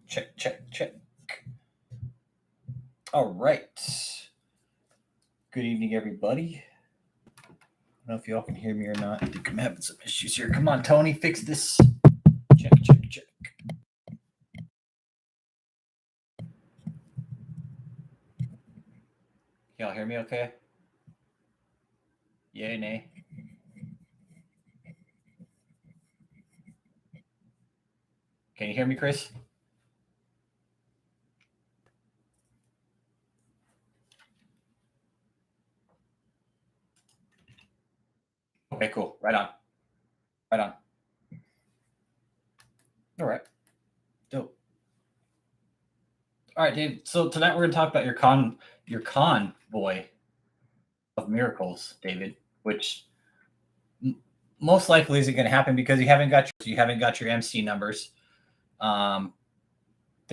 Check, check, check. All right. Good evening, everybody. I don't know if y'all can hear me or not. I think I'm having some issues here. Come on, Tony, fix this. Check, check, check. Y'all hear me okay? Yay, nay? Can you hear me, Chris? Okay, cool. Right on. Right on. All right. Dope. All right, Dave. So tonight we're going to talk about your Convoy of Mirrrrrracles, David, which most likely isn't going to happen because you haven't got your MC numbers, the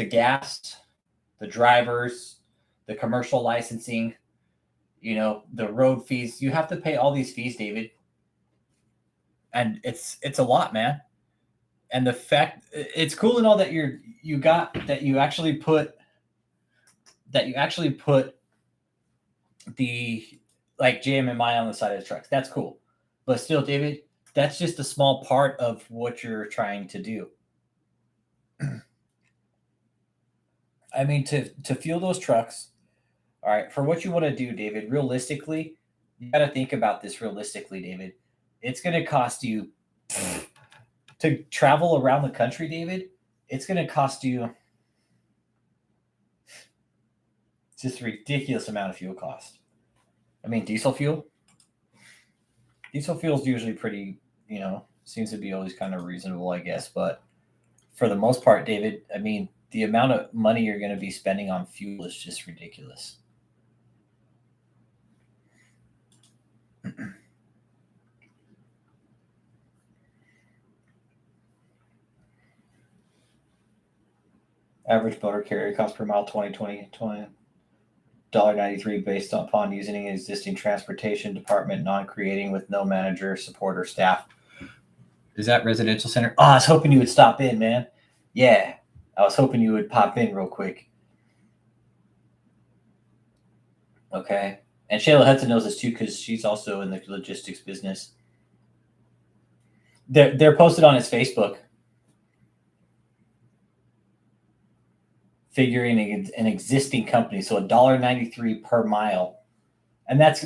gas, the drivers, the commercial licensing, the road fees. You have to pay all these fees, David, and it's a lot, man. And the fact it's cool and all that you actually put the like JMMI on the side of the trucks. That's cool, but still, David, that's just a small part of what you're trying to do. I mean, to fuel those trucks. All right, for what you want to do, David, realistically, you got to think about this realistically, David. It's going to cost you to travel around the country, David. It's going to cost you just a ridiculous amount of fuel cost. I mean, diesel fuel is usually pretty, seems to be always kind of reasonable, I guess. But for the most part, David, I mean, the amount of money you're going to be spending on fuel is just ridiculous. Average motor carrier cost per mile $20.93 based upon using an existing transportation department, non-creating with no manager, support, or staff. Is that residential center? Oh, I was hoping you would stop in, man. Yeah, I was hoping you would pop in real quick. Okay. And Shayla Hudson knows this too because she's also in the logistics business. They're posted on his Facebook. Figuring an existing company, so $1.93 per mile, and that's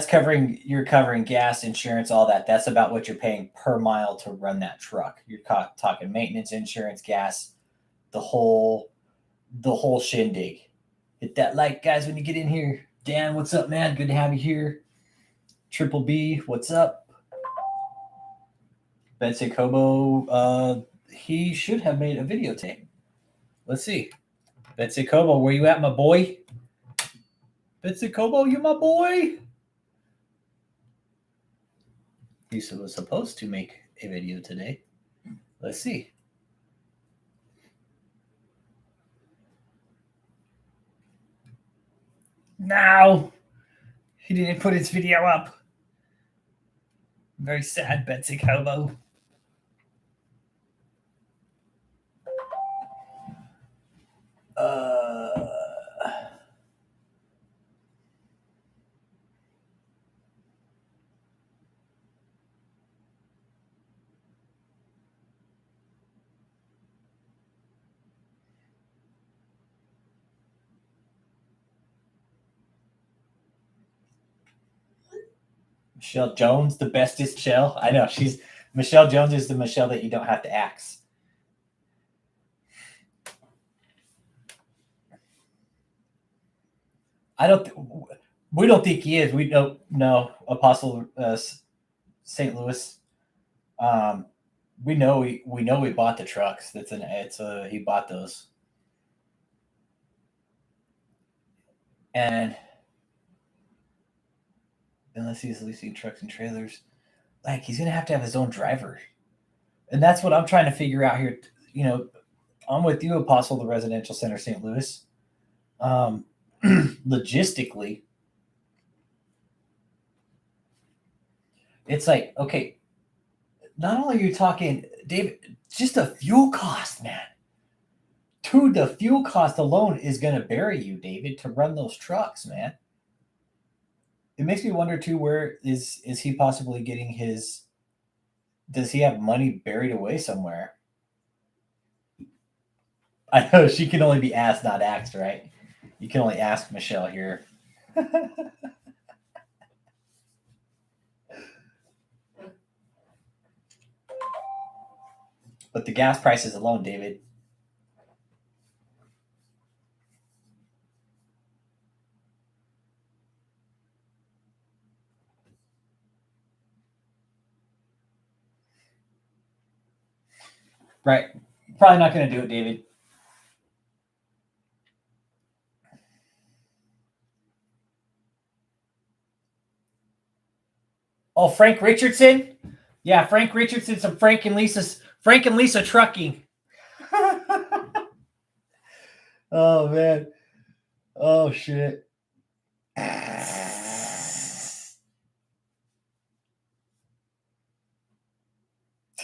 covering gas, insurance, all that. That's about what you're paying per mile to run that truck. You're talking maintenance, insurance, gas, the whole shindig. Hit that like, guys, when you get in here. Dan, what's up, man? Good to have you here. Triple B, what's up? Betsy Kobo, he should have made a video tape. Let's see. Betsy Kobo, where you at, my boy? Betsy Kobo, you my boy? He was supposed to make a video today. Let's see. No, he didn't put his video up. Very sad, Betsy Kobo. Michelle Jones, the bestest Michelle. I know Michelle Jones is the Michelle that you don't have to axe. We don't think he is. We don't know Apostle St. Louis. We know we bought the trucks. He bought those. And unless he's leasing trucks and trailers, like he's gonna have to have his own driver. And that's what I'm trying to figure out here. I'm with you, Apostle, the Residential Center, St. Louis. Logistically, it's like, okay, not only are you talking David, just the fuel cost, man. Dude, the fuel cost alone is going to bury you, David, to run those trucks, man. It makes me wonder too, where is he possibly getting his? Does he have money buried away somewhere? I know she can only be asked, not asked, right? You can only ask Michelle here. But the gas prices alone, David. Right. Probably not going to do it, David. Oh, Frank Richardson? Yeah, Frank Richardson, some Frank and Lisa trucking. Oh man. Oh shit.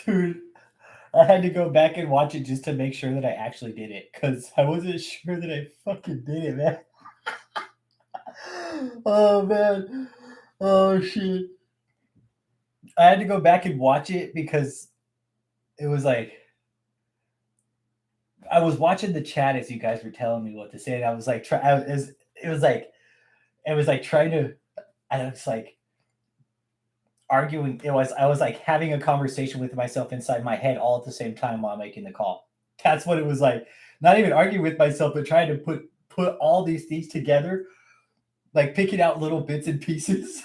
Dude, I had to go back and watch it just to make sure that I actually did it, because I wasn't sure that I fucking did it, man. Oh man. Oh shit. I had to go back and watch it because it was like I was watching the chat as you guys were telling me what to say, and I was like, it was like trying to, I was like arguing. I was like having a conversation with myself inside my head all at the same time while making the call. That's what it was like. Not even arguing with myself, but trying to put all these things together, like picking out little bits and pieces.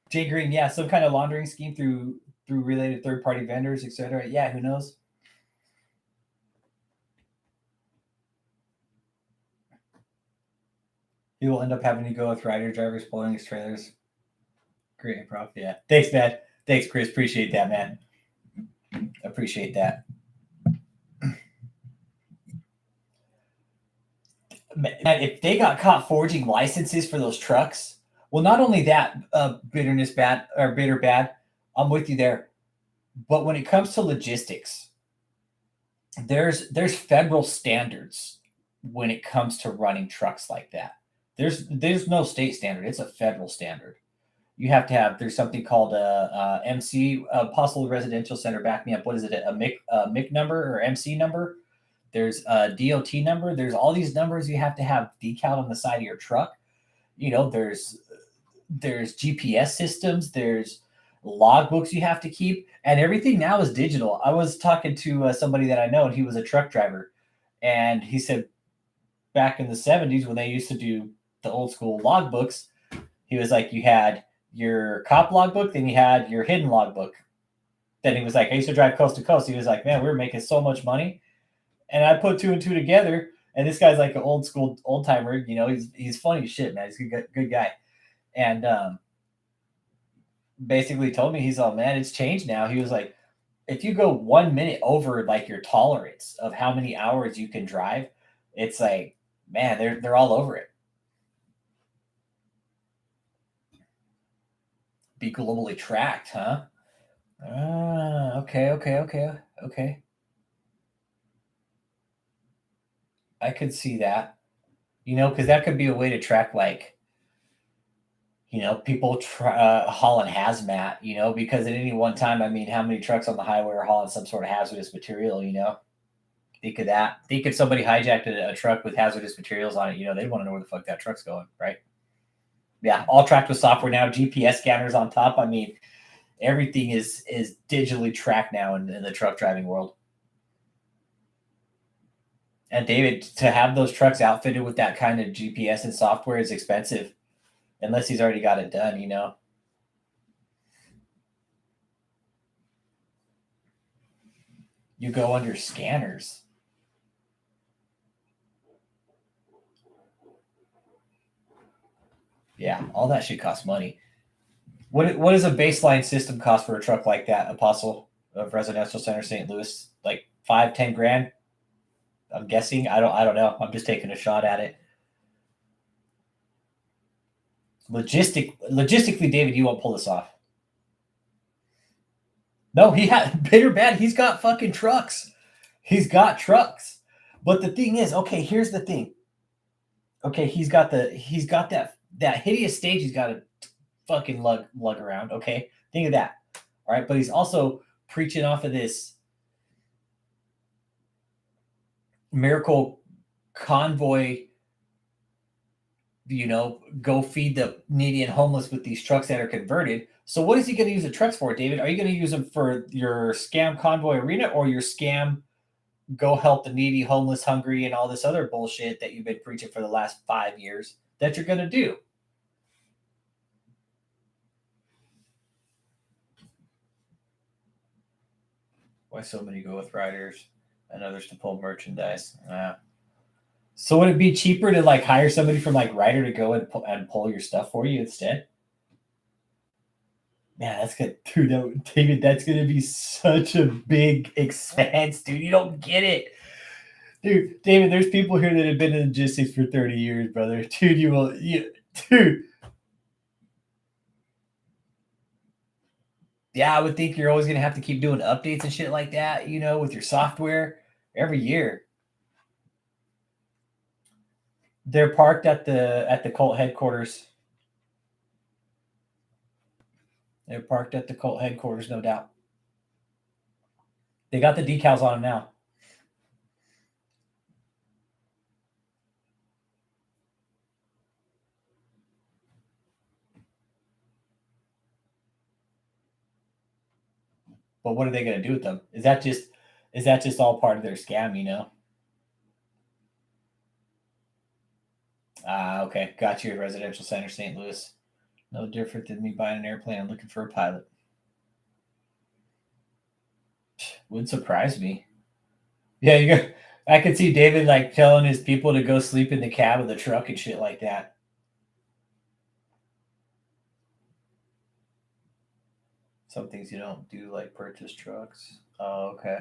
Jay Green, yeah, some kind of laundering scheme through related third party vendors, etc. Yeah, who knows? He will end up having to go with rider drivers pulling his trailers. Great improv. Yeah. Thanks, man. Thanks, Chris. Appreciate that, man. Appreciate that. Man, if they got caught forging licenses for those trucks, well, not only that, bitterness bad or bitter bad, I'm with you there. But when it comes to logistics, there's federal standards when it comes to running trucks like that. There's no state standard; it's a federal standard. You have to have. There's something called a MC, Possible Residential Center. Back me up. What is it? A MIC number or MC number? There's a DOT number. There's all these numbers you have to have decaled on the side of your truck. You know, there's GPS systems. There's logbooks you have to keep, and everything now is digital. I was talking to somebody that I know, and he was a truck driver, and he said back in the 70s when they used to do the old school logbooks, he was like, you had your cop logbook, then you had your hidden logbook. Then he was like, I used to drive coast to coast. He was like, man, we were making so much money. And I put two and two together, and this guy's like an old school old timer. You know, he's funny as shit, man. He's a good guy. And basically told me, he's all, man, it's changed now. He was like, if you go 1 minute over like your tolerance of how many hours you can drive, it's like, man, they're all over it. Be globally tracked, huh? Okay. I could see that. You know, because that could be a way to track, like, you know, people hauling hazmat, you know, because at any one time, I mean, how many trucks on the highway are hauling some sort of hazardous material, you know? Think of that. Think if somebody hijacked a truck with hazardous materials on it, you know, they'd want to know where the fuck that truck's going, right? Yeah, all tracked with software now, GPS scanners on top. I mean, everything is digitally tracked now in the truck driving world. And David, to have those trucks outfitted with that kind of GPS and software is expensive, unless he's already got it done, you know. You go under scanners. Yeah, all that shit costs money. What does a baseline system cost for a truck like that, Apostle of Residential Center St. Louis? Like 5-10 grand? I'm guessing. I don't know. I'm just taking a shot at it. Logistically, David, you won't pull this off. No, he had big or bad. He's got fucking trucks. He's got trucks. But the thing is, okay, here's the thing. Okay, he's got that hideous stage he's got to fucking lug around. Okay, think of that. All right, but he's also preaching off of this miracle convoy. Go feed the needy and homeless with these trucks that are converted. So what is he going to use the trucks for, David? Are you going to use them for your scam convoy arena or your scam go help the needy, homeless, hungry, and all this other bullshit that you've been preaching for the last 5 years that you're going to do? Why so many go with riders and others to pull merchandise? So would it be cheaper to like hire somebody from like Ryder to go and pull your stuff for you instead? Man, that's good, dude. David, that's gonna be such a big expense, dude. You don't get it, dude. David, there's people here that have been in logistics for 30 years, brother. Dude, dude. Yeah, I would think you're always gonna have to keep doing updates and shit like that, with your software every year. They're parked at the cult headquarters. They're parked at the cult headquarters, no doubt. They got the decals on them now. But what are they going to do with them? Is that just all part of their scam? Okay, got you at Residential Center, St. Louis. No different than me buying an airplane and looking for a pilot. Would surprise me. Yeah, I could see David like telling his people to go sleep in the cab of the truck and shit like that. Some things you don't do, like purchase trucks. Oh, okay.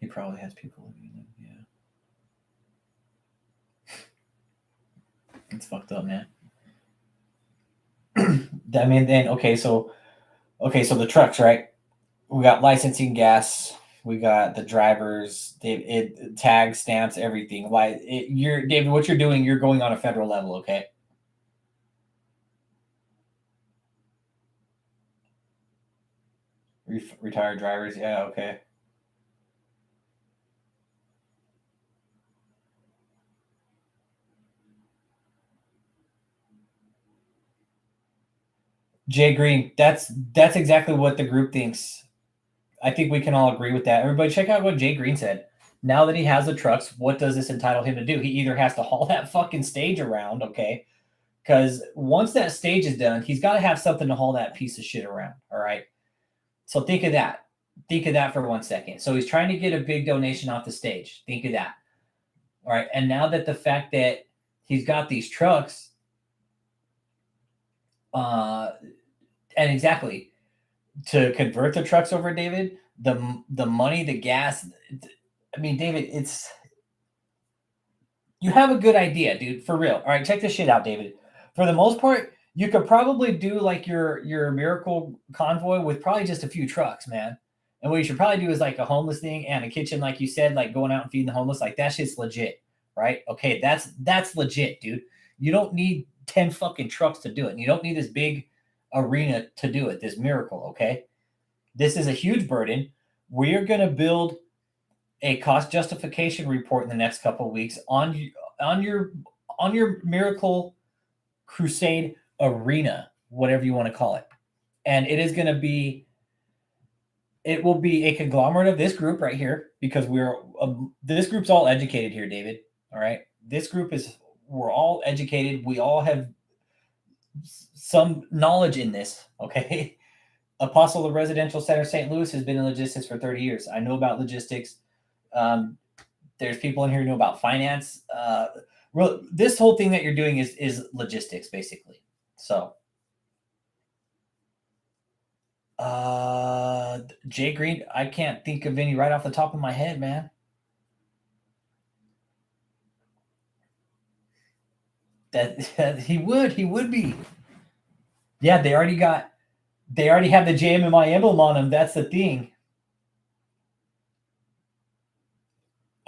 He probably has people living in them. Yeah, it's fucked up, man. I mean, then so the trucks, right? We got licensing, gas. We got the drivers. It tags, stamps, everything. You're David. What you're doing? You're going on a federal level, okay? Retired drivers, yeah, okay. Jay Green, that's exactly what the group thinks. I think we can all agree with that. Everybody, check out what Jay Green said. Now that he has the trucks, what does this entitle him to do? He either has to haul that fucking stage around, okay? Because once that stage is done, he's got to have something to haul that piece of shit around. All right. So think of that. Think of that for 1 second. So he's trying to get a big donation off the stage. Think of that. All right. And now that the fact that he's got these trucks, and exactly to convert the trucks over, David, the money, the gas. I mean, David, you have a good idea, dude, for real. All right, check this shit out, David. For the most part, you could probably do like your miracle convoy with probably just a few trucks, man. And what you should probably do is like a homeless thing and a kitchen, like you said, like going out and feeding the homeless. Like that shit's legit, right? Okay, that's legit, dude. You don't need 10 fucking trucks to do it. And you don't need this big arena to do it. This miracle, okay? This is a huge burden. We're gonna build a cost justification report in the next couple of weeks on your miracle crusade arena, whatever you want to call it. And it will be a conglomerate of this group right here because this group's all educated here, David. All right. We're all educated. We all have some knowledge in this. Okay. Apostle of Residential Center St. Louis has been in logistics for 30 years. I know about logistics. There's people in here who know about finance. This whole thing that you're doing is logistics, basically. So, Jay Green, I can't think of any right off the top of my head, man. That he would be. Yeah, they already have the JMMI emblem on them. That's the thing.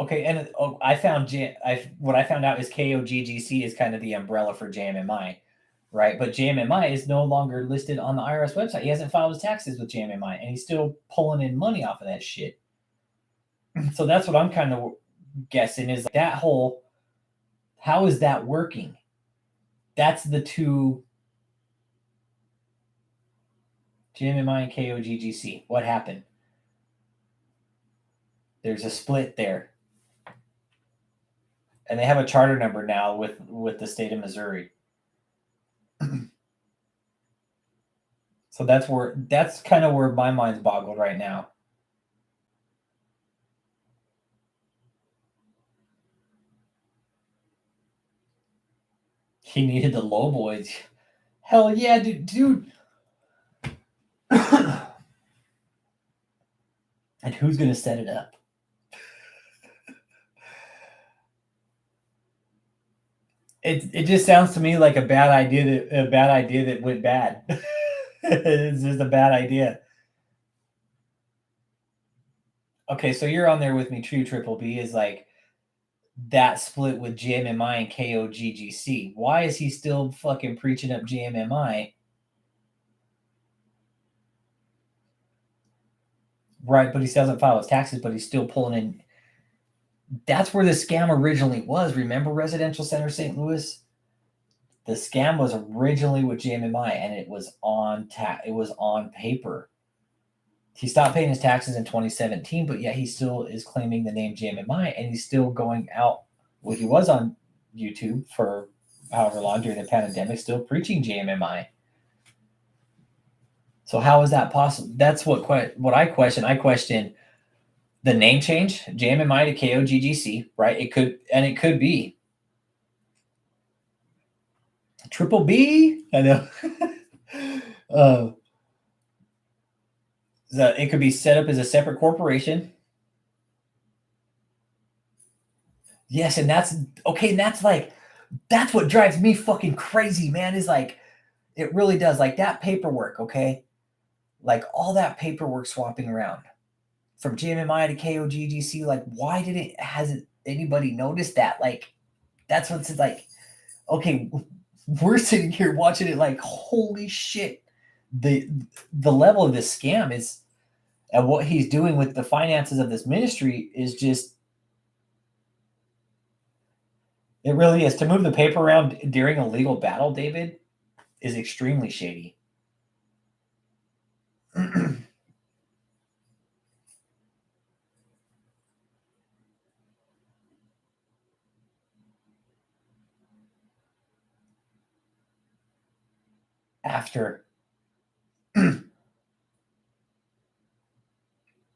Okay, and what I found out is KOGGC is kind of the umbrella for JMMI, right? But JMMI is no longer listed on the IRS website. He hasn't filed his taxes with JMMI, and he's still pulling in money off of that shit. So that's what I'm kind of guessing is that whole. How is that working? That's the two. JMMI and KOGGC. What happened? There's a split there. And they have a charter number now with the state of Missouri. So that's kind of where my mind's boggled right now. He needed the low boys. Hell yeah, dude. And who's gonna set it up? It just sounds to me like a bad idea that went bad. It's just a bad idea. Okay, so you're on there with me. True Triple B is like that split with JMMI and KOGGC. Why is he still fucking preaching up JMMI? Right, but he still hasn't filed his taxes, but he's still pulling in. That's where the scam originally was. Remember Residential Center St. Louis? The scam was originally with JMMI, and it was on paper. He stopped paying his taxes in 2017, but yet he still is claiming the name JMMI, and he's still going out. Well, he was on YouTube for however long during the pandemic, still preaching JMMI. So how is that possible? That's what I question. I question the name change, JMMI to KOGGC, right? It could be Triple B. I know. It could be set up as a separate corporation. Yes, and that's okay. And that's what drives me fucking crazy, man. Is like, it really does. Like that paperwork, okay? Like all that paperwork swapping around from JMMI to KOGGC. Like, why hasn't anybody noticed that? Like, that's what's like. Okay, we're sitting here watching it like, holy shit. The level of this scam is, and what he's doing with the finances of this ministry is just, it really is. To move the paper around during a legal battle, David, is extremely shady. After.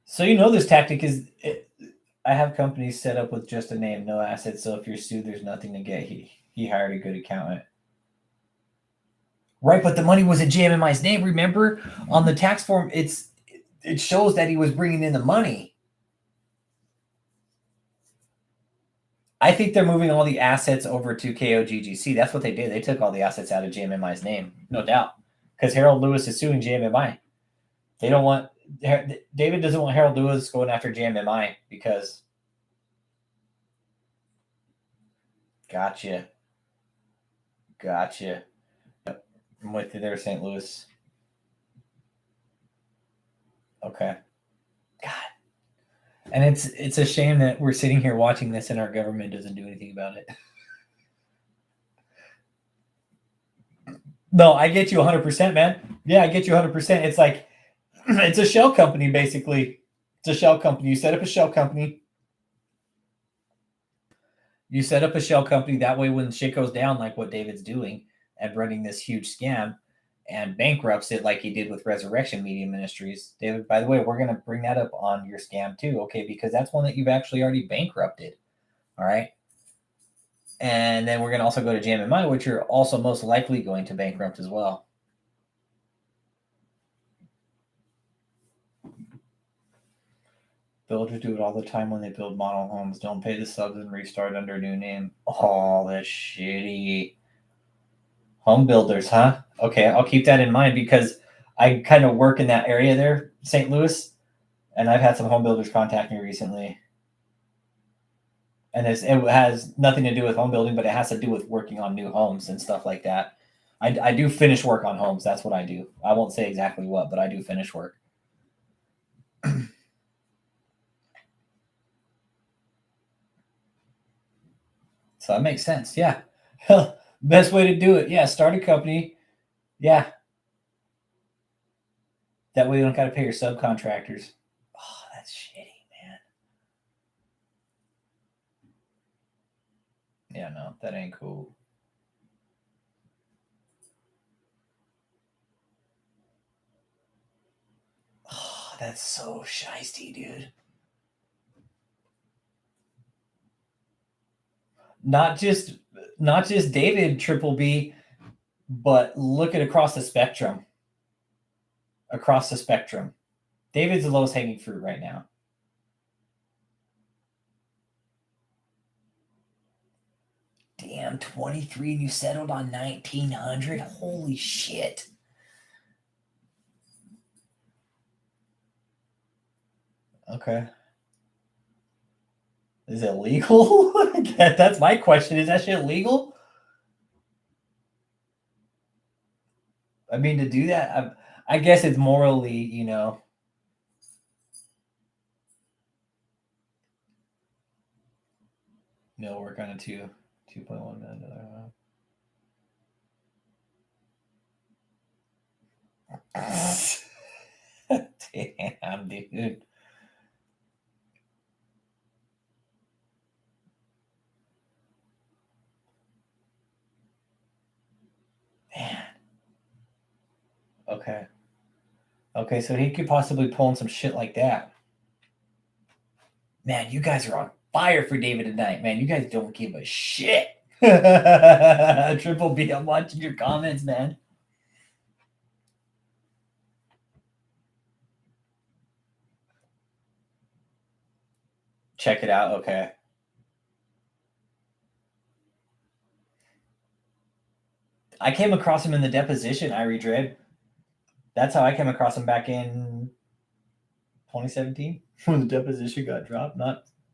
So this tactic is, I have companies set up with just a name, no assets. So if you're sued, there's nothing to get. He hired a good accountant. Right, but the money was in JMMI's name. Remember, on the tax form, it shows that he was bringing in the money. I think they're moving all the assets over to KOGGC. That's what they did. They took all the assets out of JMMI's name, no doubt, because Harold Lewis is suing JMMI. They don't want David doesn't want Harold Lewis going after JMMI because. Gotcha. I'm with you there, St. Louis. Okay. God. And it's a shame that we're sitting here watching this and our government doesn't do anything about it. No, I get you 100%, man. Yeah, I get you 100%. It's like, it's a shell company, basically. It's a shell company. You set up a shell company. That way when shit goes down, like what David's doing and running this huge scam and bankrupts it like he did with Resurrection Media Ministries. David, by the way, we're going to bring that up on your scam too, okay? Because that's one that you've actually already bankrupted, all right? And then we're going to also go to JMMI, which you're also most likely going to bankrupt as well. Builders do it all the time when they build model homes. Don't pay the subs and restart under a new name. Oh, that's shitty. Home builders, huh? Okay, I'll keep that in mind because I kind of work in that area there, St. Louis, and I've had some home builders contact me recently. And it has nothing to do with home building, but it has to do with working on new homes and stuff like that. I do finish work on homes. That's what I do. I won't say exactly what, but I do finish work. So that makes sense. Yeah. Best way to do it. Yeah. Start a company. Yeah. That way you don't got to pay your subcontractors. Oh, that's shitty, man. Yeah, no, that ain't cool. Oh, that's so shiesty, dude. Not just David Triple B, but look at across the spectrum. Across the spectrum. David's the lowest hanging fruit right now. Damn, 23 and you settled on 1900? Holy shit. Okay. Is it legal? That's my question. Is that shit legal? I mean, to do that, I guess it's morally, you know. No, work on a 2.1 million. Damn, dude. Man. Okay. Okay, so he could possibly pull in some shit like that. Man, you guys are on fire for David tonight, man. You guys don't give a shit. Triple B, I'm watching your comments, man. Check it out. Okay. I came across him in the deposition, Irie Dread. That's how I came across him back in 2017 when the deposition got dropped.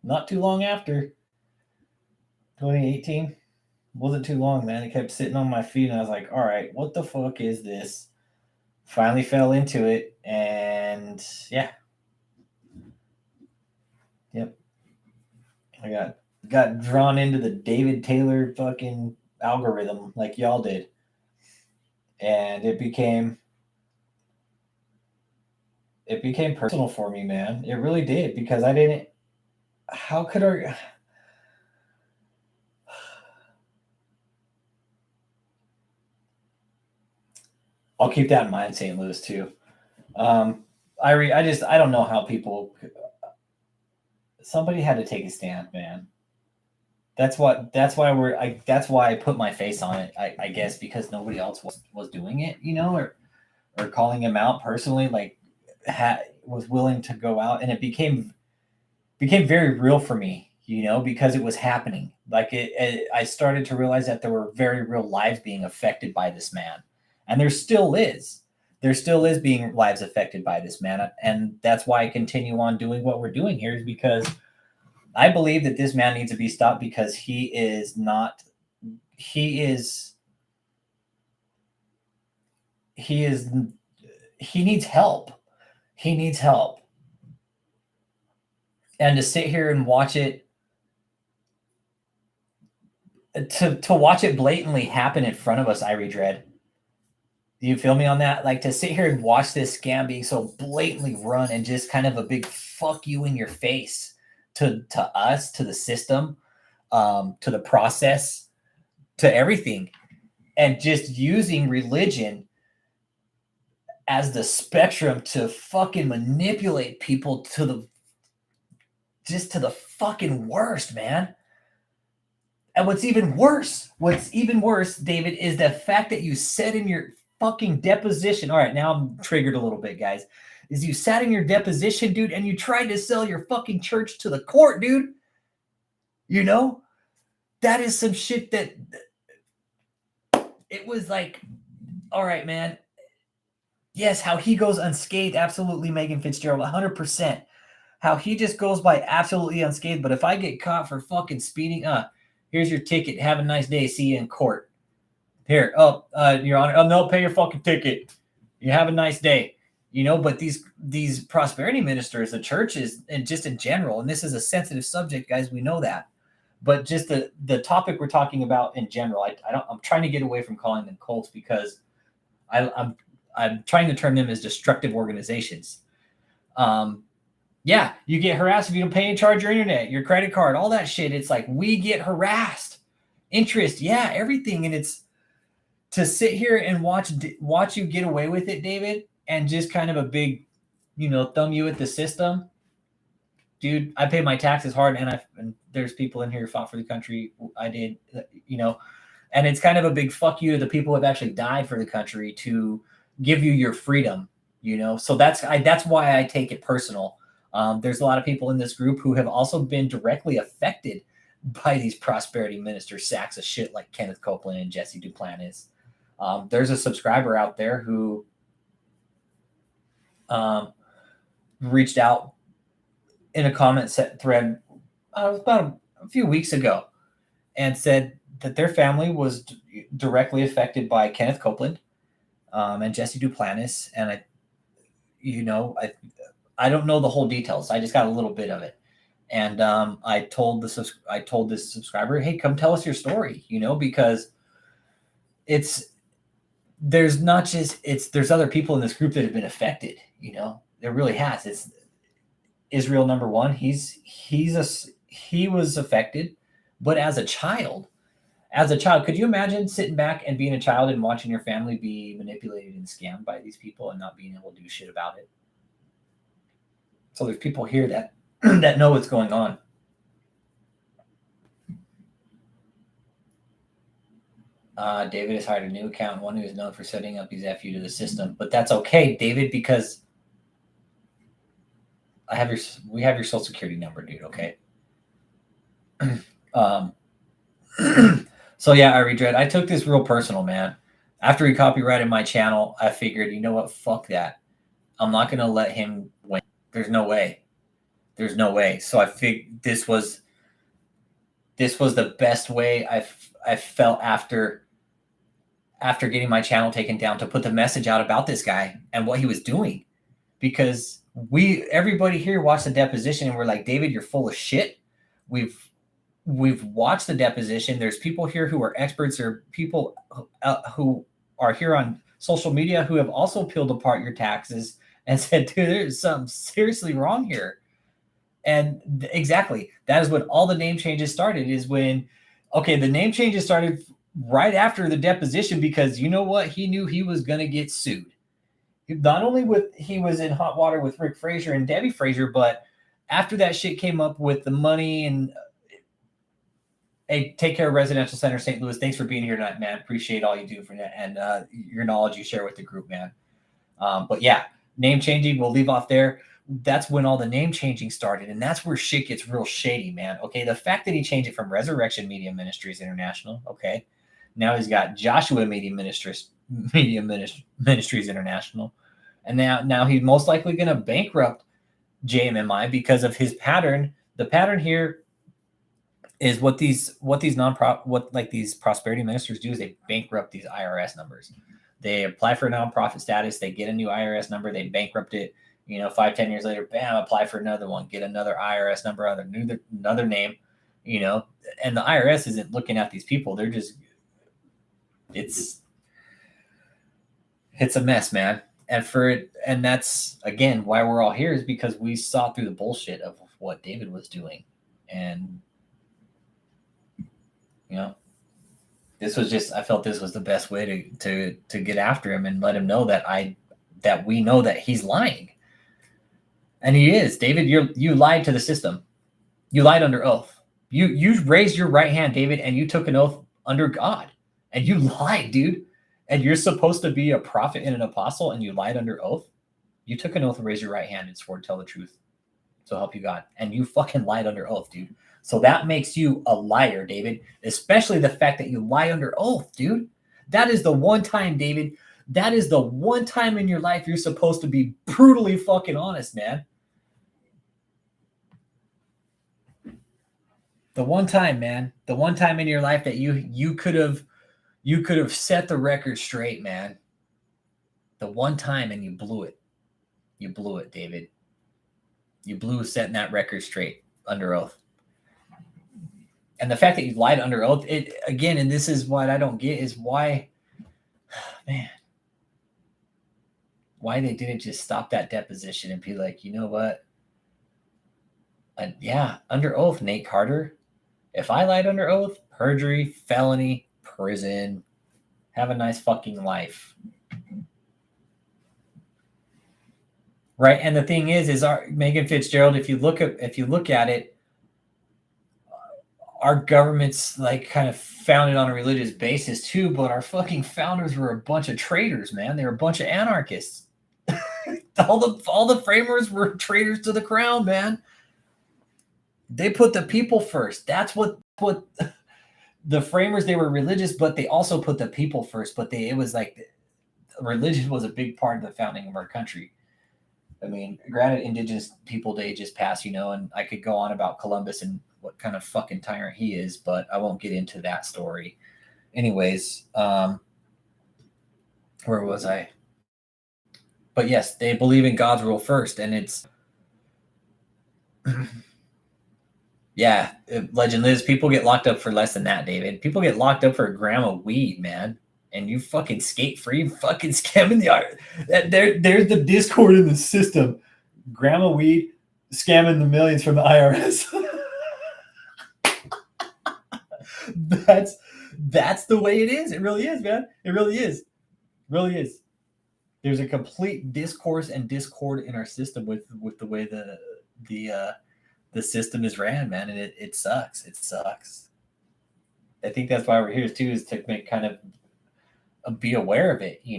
Not too long after. 2018. Wasn't too long, man. It kept sitting on my feed, and I was like, all right, what the fuck is this? Finally fell into it, and yeah. Yep. I got drawn into the David Taylor fucking algorithm like y'all did. And it became personal for me, man. It really did, because I didn't. How could I? I'll keep that in mind, St. Louis too. I don't know how people. Somebody had to take a stand, man. That's why I put my face on it. I guess because nobody else was doing it, you know, or calling him out personally, like was willing to go out, and it became very real for me, you know, because it was happening. Like I started to realize that there were very real lives being affected by this man, and there still is. There still is being lives affected by this man, and that's why I continue on doing what we're doing here, is because I believe that this man needs to be stopped, because he is not. He is. He is. He needs help. He needs help. And to sit here and watch it, to watch it blatantly happen in front of us, Irie Dread. Do you feel me on that? Like, to sit here and watch this scam being so blatantly run, and just kind of a big fuck you in your face to us, to the system, to the process, to everything, and just using religion as the spectrum to fucking manipulate people to the fucking worst, man. And what's even worse, David, is the fact that you said in your fucking deposition. All right, now I'm triggered a little bit, guys. Is you sat in your deposition, dude, and you tried to sell your fucking church to the court, dude. You know? That is some shit that it was like, all right, man. Yes, how he goes unscathed, absolutely, Megan Fitzgerald, 100%. How he just goes by absolutely unscathed. But if I get caught for fucking speeding, here's your ticket. Have a nice day. See you in court. Here, Your Honor. Oh no, pay your fucking ticket. You have a nice day. But these prosperity ministers, the churches, and just in general, and this is a sensitive subject, guys. We know that, but just the topic we're talking about in general, I'm trying to get away from calling them cults because I'm trying to term them as destructive organizations. Yeah, you get harassed if you don't pay and charge your internet, your credit card, all that shit. It's like we get harassed. Interest, yeah, everything. And it's to sit here and watch you get away with it, David, and just kind of a big, thumb you at the system. Dude, I pay my taxes hard, and there's people in here who fought for the country. I did, and it's kind of a big fuck you to the people who have actually died for the country to give you your freedom, So that's why I take it personal. There's a lot of people in this group who have also been directly affected by these prosperity minister sacks of shit like Kenneth Copeland and Jesse Duplantis. There's a subscriber out there who reached out in a comment thread about a few weeks ago and said that their family was directly affected by Kenneth Copeland and Jesse Duplantis. And I don't know the whole details. I just got a little bit of it. And I told this subscriber, hey, come tell us your story, because there's other people in this group that have been affected, there really has. It's Israel number one. He was affected, but as a child, could you imagine sitting back and being a child and watching your family be manipulated and scammed by these people and not being able to do shit about it? So there's people here that that know what's going on. David has hired a new accountant, one who is known for setting up his FU to the system. But that's okay, David, because we have your social security number, dude, okay? So yeah, Irie Dread, I took this real personal, man. After he copyrighted my channel, I figured, you know what, fuck that. I'm not going to let him win. There's no way. So I figured this was the best way I felt after getting my channel taken down to put the message out about this guy and what he was doing, because everybody here watched the deposition and we're like, David, you're full of shit. We've watched the deposition. There's people here who are experts, or people who are here on social media who have also peeled apart your taxes and said, dude, there's something seriously wrong here. And exactly, that is when all the name changes started, the name changes started right after the deposition, because you know what? He knew he was going to get sued. Not only he was in hot water with Rick Frazier and Debbie Frazier, but after that shit came up with the money and hey, take care of Residential Center St. Louis. Thanks for being here tonight, man. Appreciate all you do for that and your knowledge you share with the group, man. But yeah, name changing, we'll leave off there. That's when all the name changing started, and that's where shit gets real shady, man. Okay, the fact that he changed it from Resurrection Media Ministries International, okay, now he's got Joshua Media Ministries International, and now he's most likely going to bankrupt JMMI because of his pattern. The pattern here is what these prosperity ministers do is they bankrupt these IRS numbers. They apply for nonprofit status, they get a new IRS number, they bankrupt it. 5-10 years later, bam, apply for another one, get another IRS number, another name, and the IRS isn't looking at these people. They're just, it's a mess, man. And that's again why we're all here, is because we saw through the bullshit of what David was doing. And this was just, I felt this was the best way to get after him and let him know that we know that he's lying. And he is. David, you lied to the system. You lied under oath. You raised your right hand, David, and you took an oath under God. And you lied, dude. And you're supposed to be a prophet and an apostle, and you lied under oath. You took an oath and raised your right hand and swore to tell the truth. So help you God. And you fucking lied under oath, dude. So that makes you a liar, David. Especially the fact that you lie under oath, dude. That is the one time, David. That is the one time in your life you're supposed to be brutally fucking honest, man. The one time, man. The one time in your life that you could have set the record straight, man. The one time, and you blew it. You blew it, David. You blew setting that record straight under oath. And the fact that you lied under oath, it again, and this is what I don't get, is why, man, why they didn't just stop that deposition and be like, you know what? Yeah, under oath, Nate Carter. If I lied under oath, perjury, felony, prison. Have a nice fucking life. Right. And the thing is our Megan Fitzgerald, if you look at it, our government's like kind of founded on a religious basis too, but our fucking founders were a bunch of traitors, man. They were a bunch of anarchists. all the framers were traitors to the crown, man. They put the people first. That's what the framers, they were religious, but they also put the people first. But it was like religion was a big part of the founding of our country. I mean, granted, Indigenous People Day just passed, and I could go on about Columbus and what kind of fucking tyrant he is, but I won't get into that story. Anyways, where was I? But yes, they believe in God's rule first, and it's yeah, legend lives. People get locked up for less than that, David. People get locked up for a gram of weed, man, and you fucking skate free, fucking scamming the art. There's the discord in the system. Gram of weed, scamming the millions from the IRS. That's the way it is. It really is, man. It really is. It really is. There's a complete discourse and discord in our system with the way the system is ran, man, and it sucks. It sucks. I think that's why we're here too, is to make kind of be aware of it. I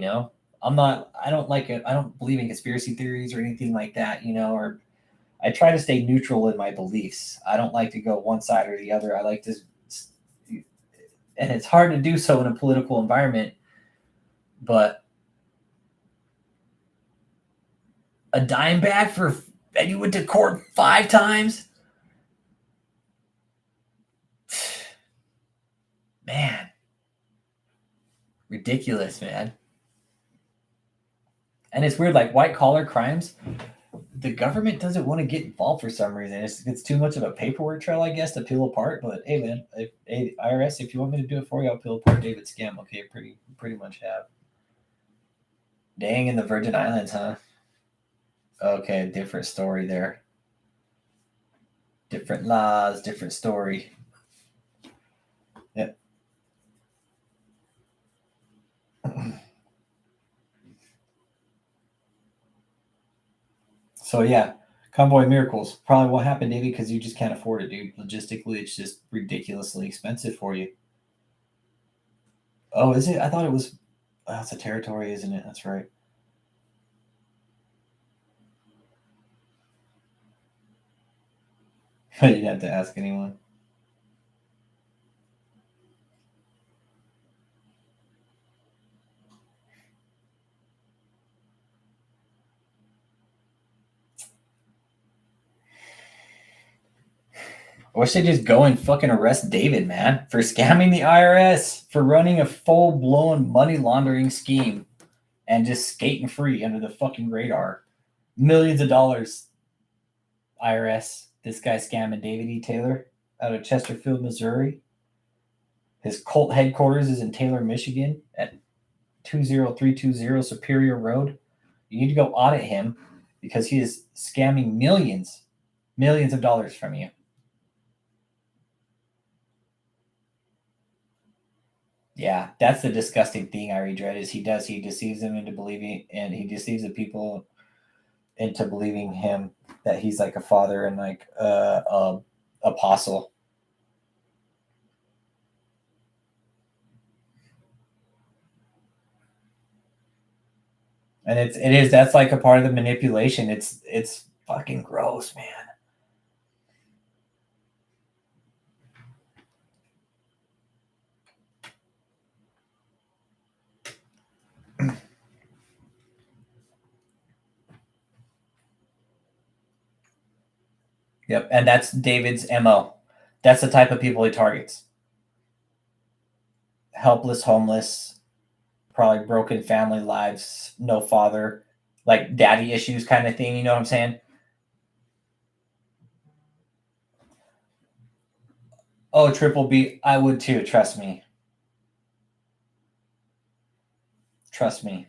don't believe in conspiracy theories or anything like that, or I try to stay neutral in my beliefs. I don't like to go one side or the other. I like to, and it's hard to do so in a political environment, but a dime bag and you went to court 5 times? Man. Ridiculous, man. And it's weird, like white collar crimes, the government doesn't want to get involved for some reason. It's too much of a paperwork trail, I guess, to peel apart. But hey, man, hey, IRS, if you want me to do it for you, I'll peel apart David's scam. Okay, pretty much have. Dang, in the Virgin Islands, huh? Okay, different story there. Different laws, different story. Yep. So yeah, Convoy of Mirrrrracles probably won't happen, Davey, because you just can't afford it, dude. Logistically, it's just ridiculously expensive for you. Oh, is it? I thought it was. Oh, it's a territory, isn't it? That's right. You'd have to ask anyone. I wish they'd just go and fucking arrest David, man, for scamming the IRS, for running a full-blown money laundering scheme and just skating free under the fucking radar. Millions of dollars, IRS. This guy scamming David E. Taylor out of Chesterfield, Missouri. His cult headquarters is in Taylor, Michigan at 20320 Superior Road. You need to go audit him because he is scamming millions of dollars from you. Yeah, that's the disgusting thing I regret is he deceives them into believing, and he deceives the people into believing him that he's like a father and like a apostle. And that's like a part of the manipulation. It's fucking gross, man. Yep, and that's David's MO. That's the type of people he targets. Helpless, homeless, probably broken family lives, no father, like daddy issues kind of thing. You know what I'm saying? Oh, Triple B, I would too. Trust me. Trust me.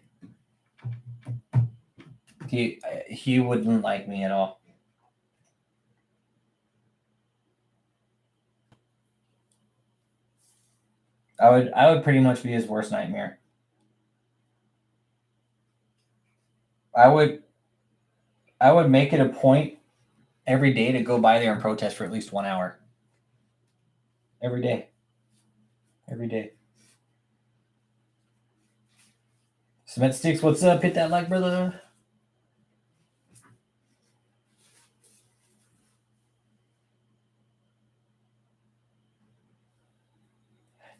He wouldn't like me at all. I would pretty much be his worst nightmare. I would make it a point every day to go by there and protest for at least 1 hour. Every day. Every day. Cement Sticks, what's up? Hit that like, brother.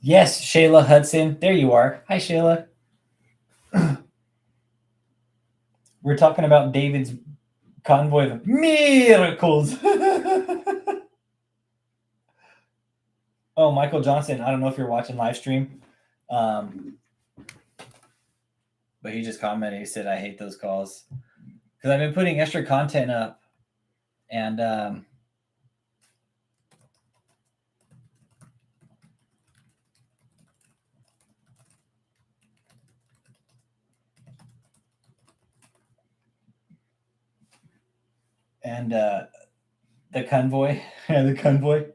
Yes, Shayla Hudson. There you are. Hi, Shayla. We're talking about David's Convoy of Mirrrrrracles. Oh, Michael Johnson. I don't know if you're watching live stream. But he just commented. He said, I hate those calls. Because I've been putting extra content up. And the convoy. The convoy.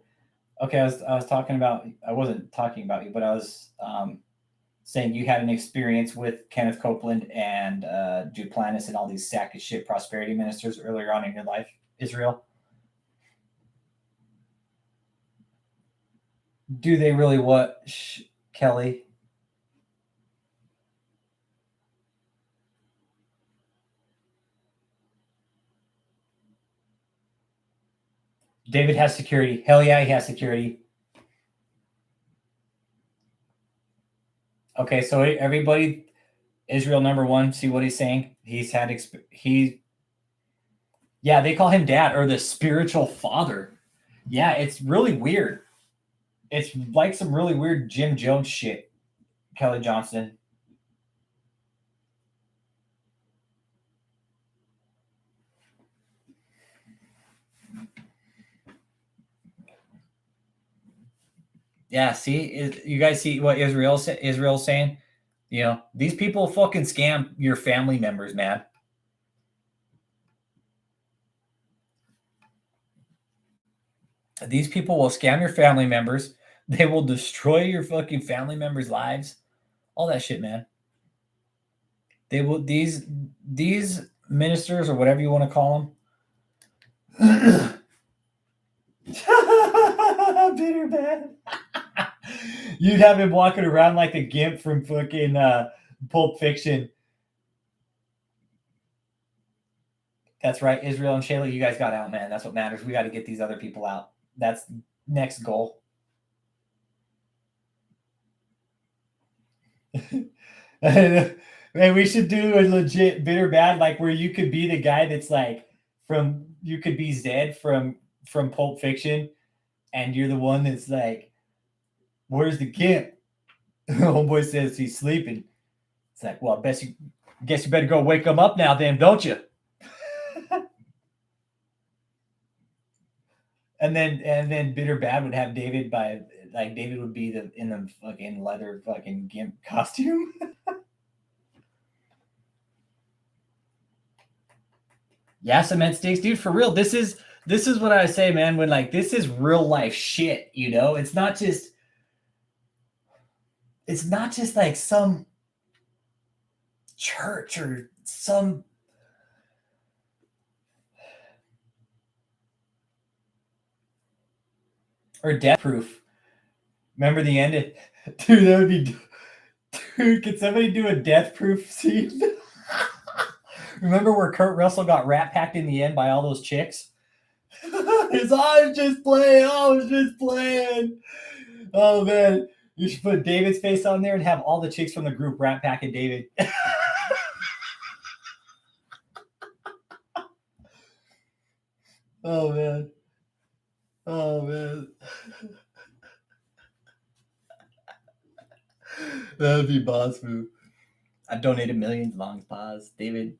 Okay, I was talking about, I wasn't talking about you, but I was saying you had an experience with Kenneth Copeland and Duplantis and all these sack of shit prosperity ministers earlier on in your life, Israel. Do they really what, Kelly? David has security. Hell yeah, he has security. Okay, so everybody, Israel number one, see what he's saying? He's had yeah, they call him dad or the spiritual father. Yeah, it's really weird. It's like some really weird Jim Jones shit, Kelly Johnson. Yeah, see, you guys see what Israel's saying? You know, these people fucking scam your family members, man. These people will scam your family members. They will destroy your fucking family members' lives. All that shit, man. They will these ministers or whatever you want to call them. Bitter man. You'd have him walking around like the gimp from fucking Pulp Fiction. That's right, Israel and Shayla, you guys got out, man. That's what matters. We got to get these other people out. That's next goal. Man, we should do a legit bitter bad, like where you could be the guy that's like you could be Zed from Pulp Fiction, and you're the one that's like, "Where's the gimp?" Homeboy says he's sleeping. It's like, well, guess you better go wake him up now, then, don't you? and then bitter bad would have David David would be in the fucking leather fucking gimp costume. Yeah, cement sticks, dude. For real, this is what I say, man. When like this is real life shit, you know. It's not just like some church or some or death proof. Remember the end? Dude, that would be. Dude, could somebody do a death proof scene? Remember where Kurt Russell got rat packed in the end by all those chicks? I was just playing. Oh man, you should put David's face on there and have all the chicks from the group rat packing David. Oh man. Oh man. That would be boss move. I donated millions. Long pause, David.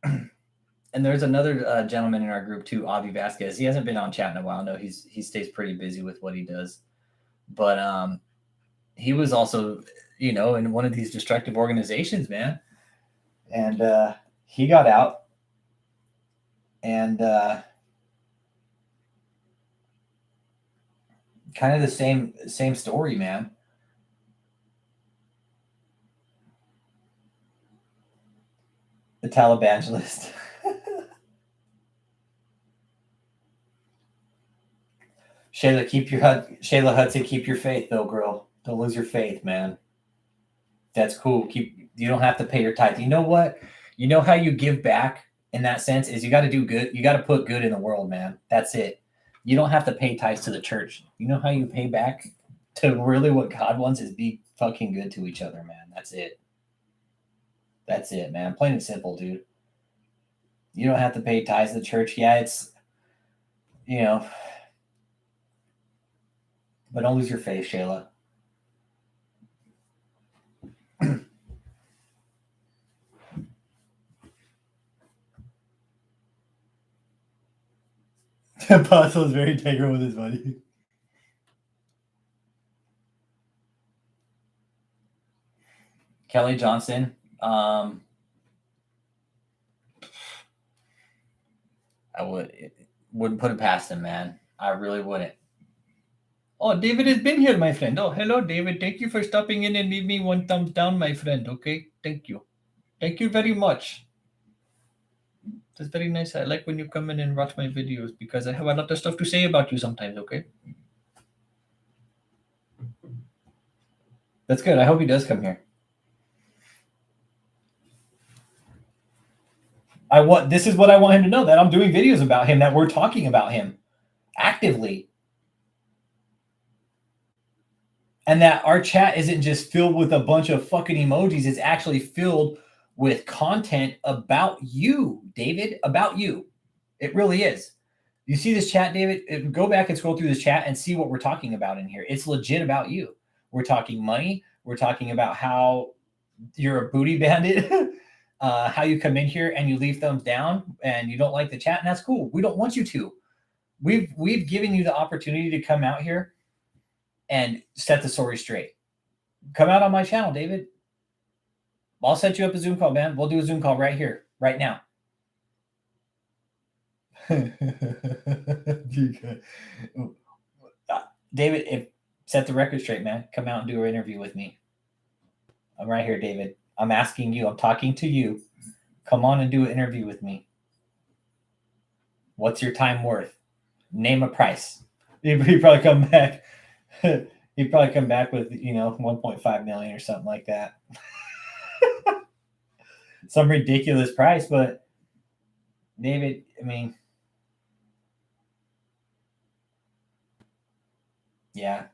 And there's another gentleman in our group too, Avi Vasquez. He hasn't been on chat in a while. No, he stays pretty busy with what he does. But he was also, in one of these destructive organizations, man. And he got out, and kind of the same story, man. The Talibangelist. Shayla Hudson, keep your faith though, girl. Don't lose your faith, man. That's cool. You don't have to pay your tithe. You know what? You know how you give back in that sense is you got to do good. You got to put good in the world, man. That's it. You don't have to pay tithes to the church. You know how you pay back to really what God wants is be fucking good to each other, man. That's it. That's it, man. Plain and simple, dude. You don't have to pay tithes to the church. Yeah, it's, but don't lose your faith, Shayla. Apostle is very integral with his money. Kelly Johnson. I wouldn't put it past him, man. I really wouldn't. Oh, David has been here, my friend. Oh, hello, David. Thank you for stopping in and leave me one thumbs down, my friend. Okay, thank you. Thank you very much. That's very nice. I like when you come in and watch my videos because I have a lot of stuff to say about you sometimes, okay? That's good. I hope he does come here. This is what I want him to know, that I'm doing videos about him, that we're talking about him actively. And that our chat isn't just filled with a bunch of fucking emojis. It's actually filled with content about you, David, about you. It really is. You see this chat, David? Go back and scroll through this chat and see what we're talking about in here. It's legit about you. We're talking money. We're talking about how you're a booty bandit, how you come in here and you leave thumbs down and you don't like the chat, and that's cool. We don't want you to. We've given you the opportunity to come out here and set the story straight. Come out on my channel, David. I'll set you up a Zoom call, man. We'll do a Zoom call right here, right now. David, set the record straight, man. Come out and do an interview with me. I'm right here, David. I'm asking you. I'm talking to you. Come on and do an interview with me. What's your time worth? Name a price. He'd probably come back. He'd probably come back with 1.5 million or something like that. Some ridiculous price, but David, I mean, yeah.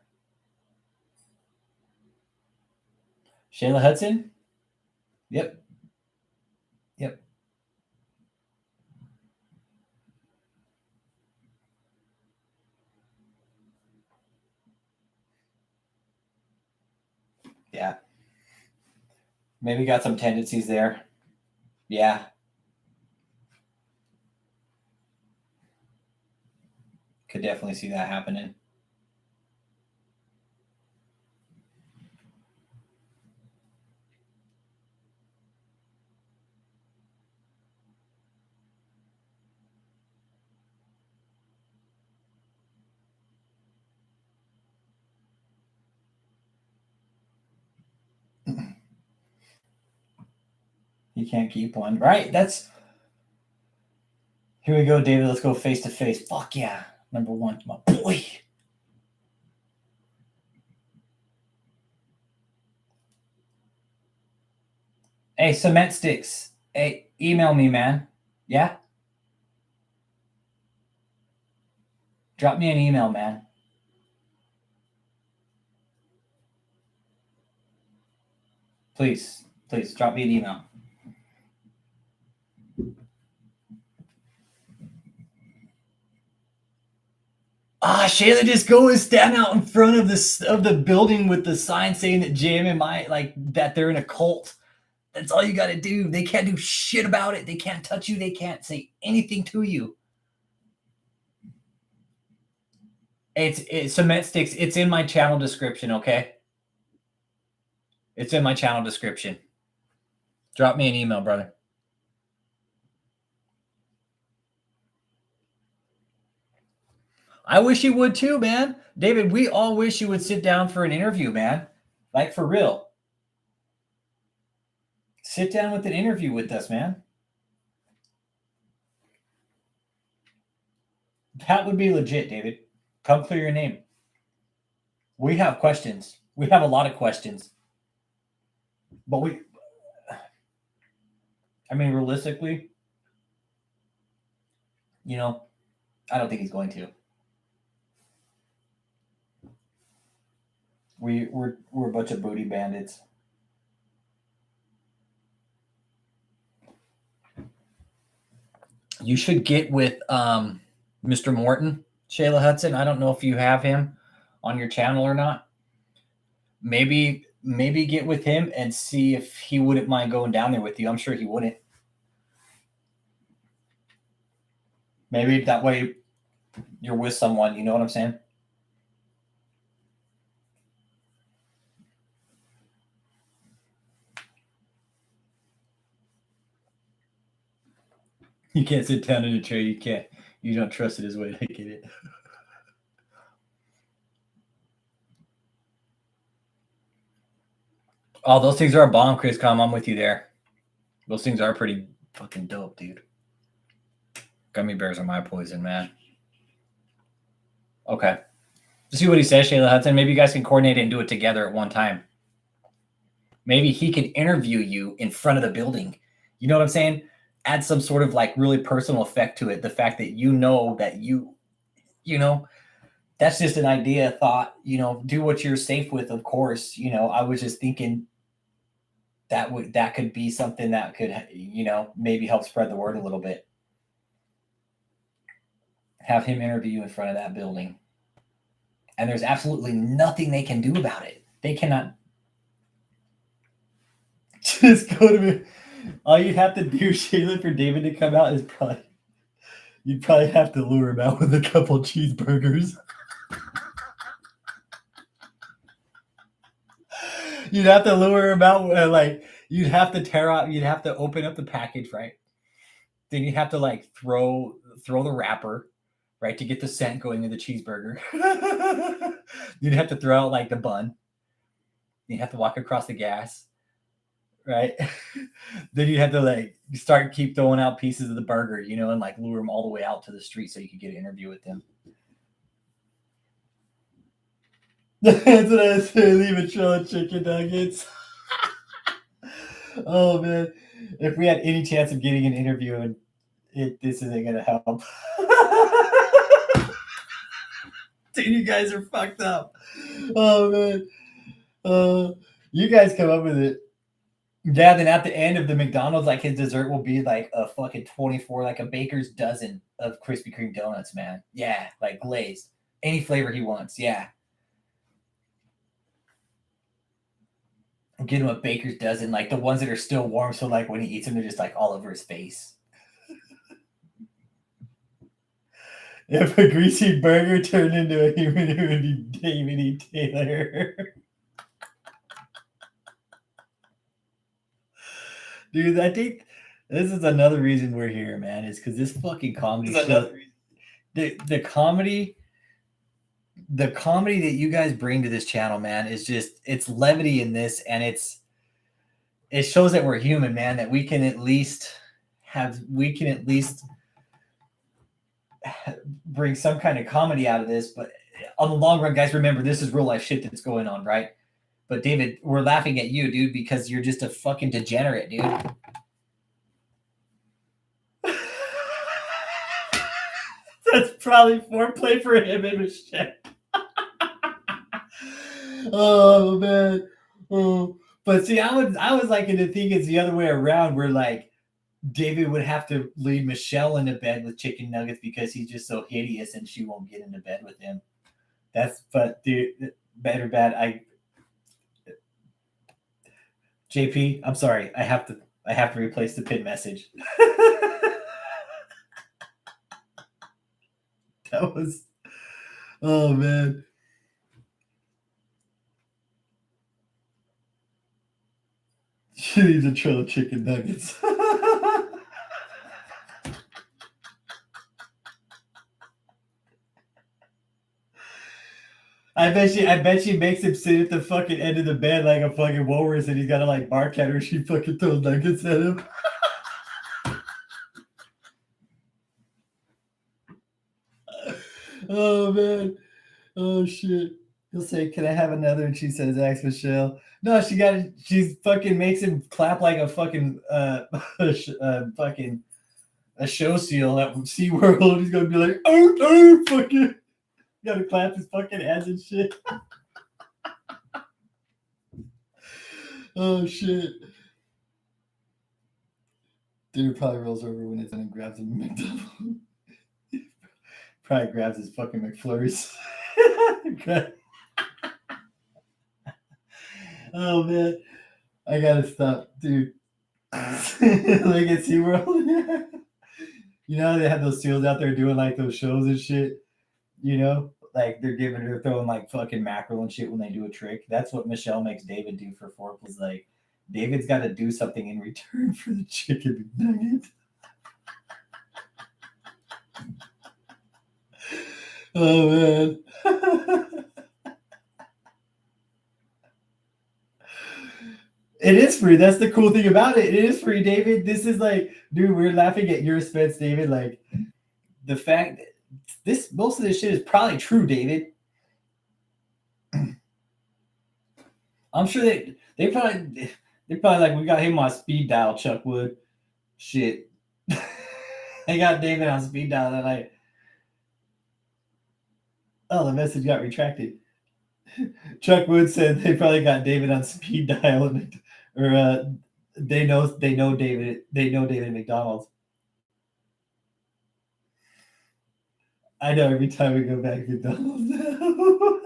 Shayla Hudson? Yep. Yeah. Maybe got some tendencies there. Yeah. Could definitely see that happening. You can't keep one. Right. Here we go, David. Let's go face to face. Fuck yeah. Number one, my boy. Hey, cement sticks. Hey, email me, man. Yeah? Drop me an email, man. Please drop me an email. Shayla, just go and stand out in front of the building with the sign saying that JMMI, like that they're in a cult. That's all you got to do. They can't do shit about it. They can't touch you. They can't say anything to you. It's cement sticks. It's in my channel description, okay? It's in my channel description. Drop me an email, brother. I wish you would too, man. David, we all wish you would sit down for an interview, man. Like, for real. Sit down with an interview with us, man. That would be legit, David. Come clear your name. We have questions. We have a lot of questions. But realistically, I don't think he's going to. We're a bunch of booty bandits. You should get with Mr. Morton, Shayla Hudson. I don't know if you have him on your channel or not. Maybe get with him and see if he wouldn't mind going down there with you. I'm sure he wouldn't. Maybe that way you're with someone, you know what I'm saying? You can't sit down in a chair. You don't trust it his way to get it. Oh, those things are a bomb, Chris Com. I'm with you there. Those things are pretty fucking dope, dude. Gummy bears are my poison, man. Okay. To see what he says, Shayla Hudson. Maybe you guys can coordinate it and do it together at one time. Maybe he can interview you in front of the building. You know what I'm saying? Add some sort of like really personal effect to it. The fact that that that's just an idea, thought, do what you're safe with, of course. I was just thinking that could be something that could, maybe help spread the word a little bit. Have him interview you in front of that building. And there's absolutely nothing they can do about it. They cannot. Just go to me. All you'd have to do, Shayla, for David to come out is you'd probably have to lure him out with a couple cheeseburgers. You'd have to lure him out, you'd have to open up the package, right? Then you'd have to throw the wrapper, right, to get the scent going in the cheeseburger. You'd have to throw out the bun. You'd have to walk across the gas, right? Then you have to keep throwing out pieces of the burger, and lure them all the way out to the street so you could get an interview with them. That's what I say. Leave a trail of chicken nuggets. Oh man, if we had any chance of getting an interview, and this isn't gonna help. Dude, you guys are fucked up. Oh man, you guys come up with it. Yeah, then at the end of the McDonald's, his dessert will be a fucking 24, a baker's dozen of Krispy Kreme donuts, man. Yeah, glazed, any flavor he wants. Yeah. Get him a baker's dozen, the ones that are still warm, so when he eats them, they're just all over his face. If a greasy burger turned into a human, it would be David E. Taylor. Dude, I think this is another reason we're here, man, is because this fucking comedy show, the comedy that you guys bring to this channel, man, is just, it's levity in this, and it shows that we're human, man, that we can at least bring some kind of comedy out of this. But on the long run, guys, remember, this is real life shit that's going on, right? But David, we're laughing at you, dude, because you're just a fucking degenerate, dude. That's probably foreplay for him and Michelle. Oh man. Oh. But see, I was liking to think it's the other way around, where David would have to lead Michelle into bed with chicken nuggets because he's just so hideous and she won't get into bed with him. But dude, better bad. JP, I'm sorry. I have to replace the pin message. That was, oh man. She needs a trail of chicken nuggets. I bet she makes him sit at the fucking end of the bed like a fucking walrus, and he's gotta like bark at her. She fucking throws nuggets at him. Oh man. Oh shit. He'll say, "Can I have another?" And she says, "Ask Michelle." No, she fucking makes him clap like a fucking fucking a show seal at SeaWorld. He's gonna be like, oh, fucking, gotta clap his fucking hands and shit. Oh shit. Dude probably rolls over when it's in and grabs him McDonald's. Probably grabs his fucking McFlurries. Oh man. I gotta stop, dude. Like at SeaWorld. You know they have those seals out there doing like those shows and shit. You know, like they're throwing like fucking mackerel and shit when they do a trick. That's what Michelle makes David do for foreplays. Like David's got to do something in return for the chicken nugget. Oh man. It is free. That's the cool thing about it. It is free, David. This is like, dude, we're laughing at your expense, David. Like the fact that most of this shit is probably true, David. I'm sure they probably like, we got him on speed dial, Chuck Wood. Shit. They got David on speed dial that night. Oh, the message got retracted. Chuck Wood said they probably got David on speed dial, or they know David. They know David McDonald's. I know every time we go back to McDonald's now.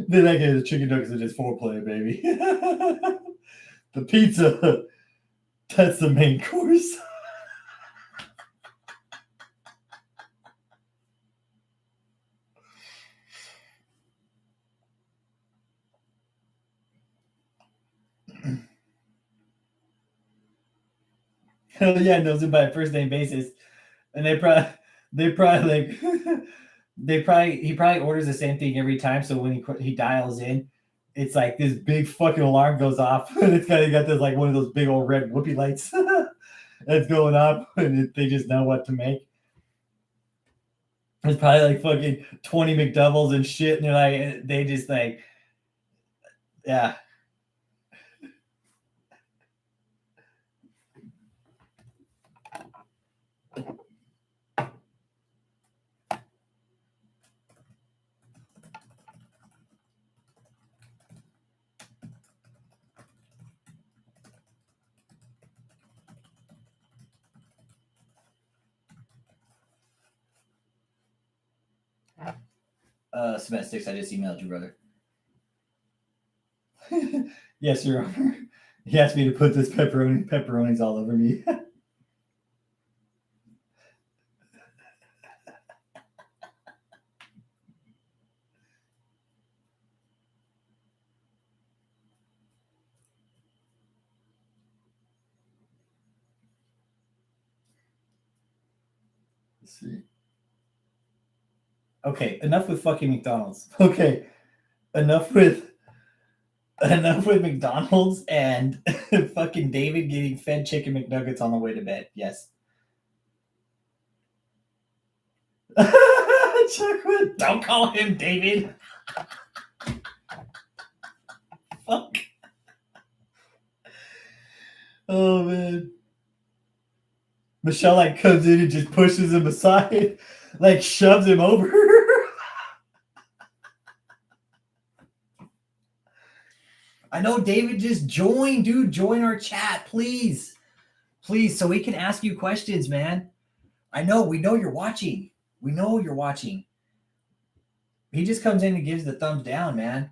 Then I get the chicken nuggets and just foreplay, baby. The pizza, that's the main course. Hell yeah, knows him by a first name basis, and he probably orders the same thing every time. So when he dials in, it's like this big fucking alarm goes off, and it's got this like one of those big old red whoopee lights that's going off, and they just know what to make. There's probably like fucking 20 McDoubles and shit, and they're like, they just like, yeah. Cement Sticks, I just emailed you, brother. Yes, Your Honor. He asked me to put this pepperonis all over me. Let's see. Okay, enough with fucking McDonald's. Okay, enough with McDonald's and fucking David getting fed chicken McNuggets on the way to bed. Yes. Chuckwood, don't call him David. Fuck. Oh man. Michelle like comes in and just pushes him aside, like shoves him over. I know David just joined, dude. Join our chat, please. Please, so we can ask you questions, man. I know, we know you're watching. We know you're watching. He just comes in and gives the thumbs down, man.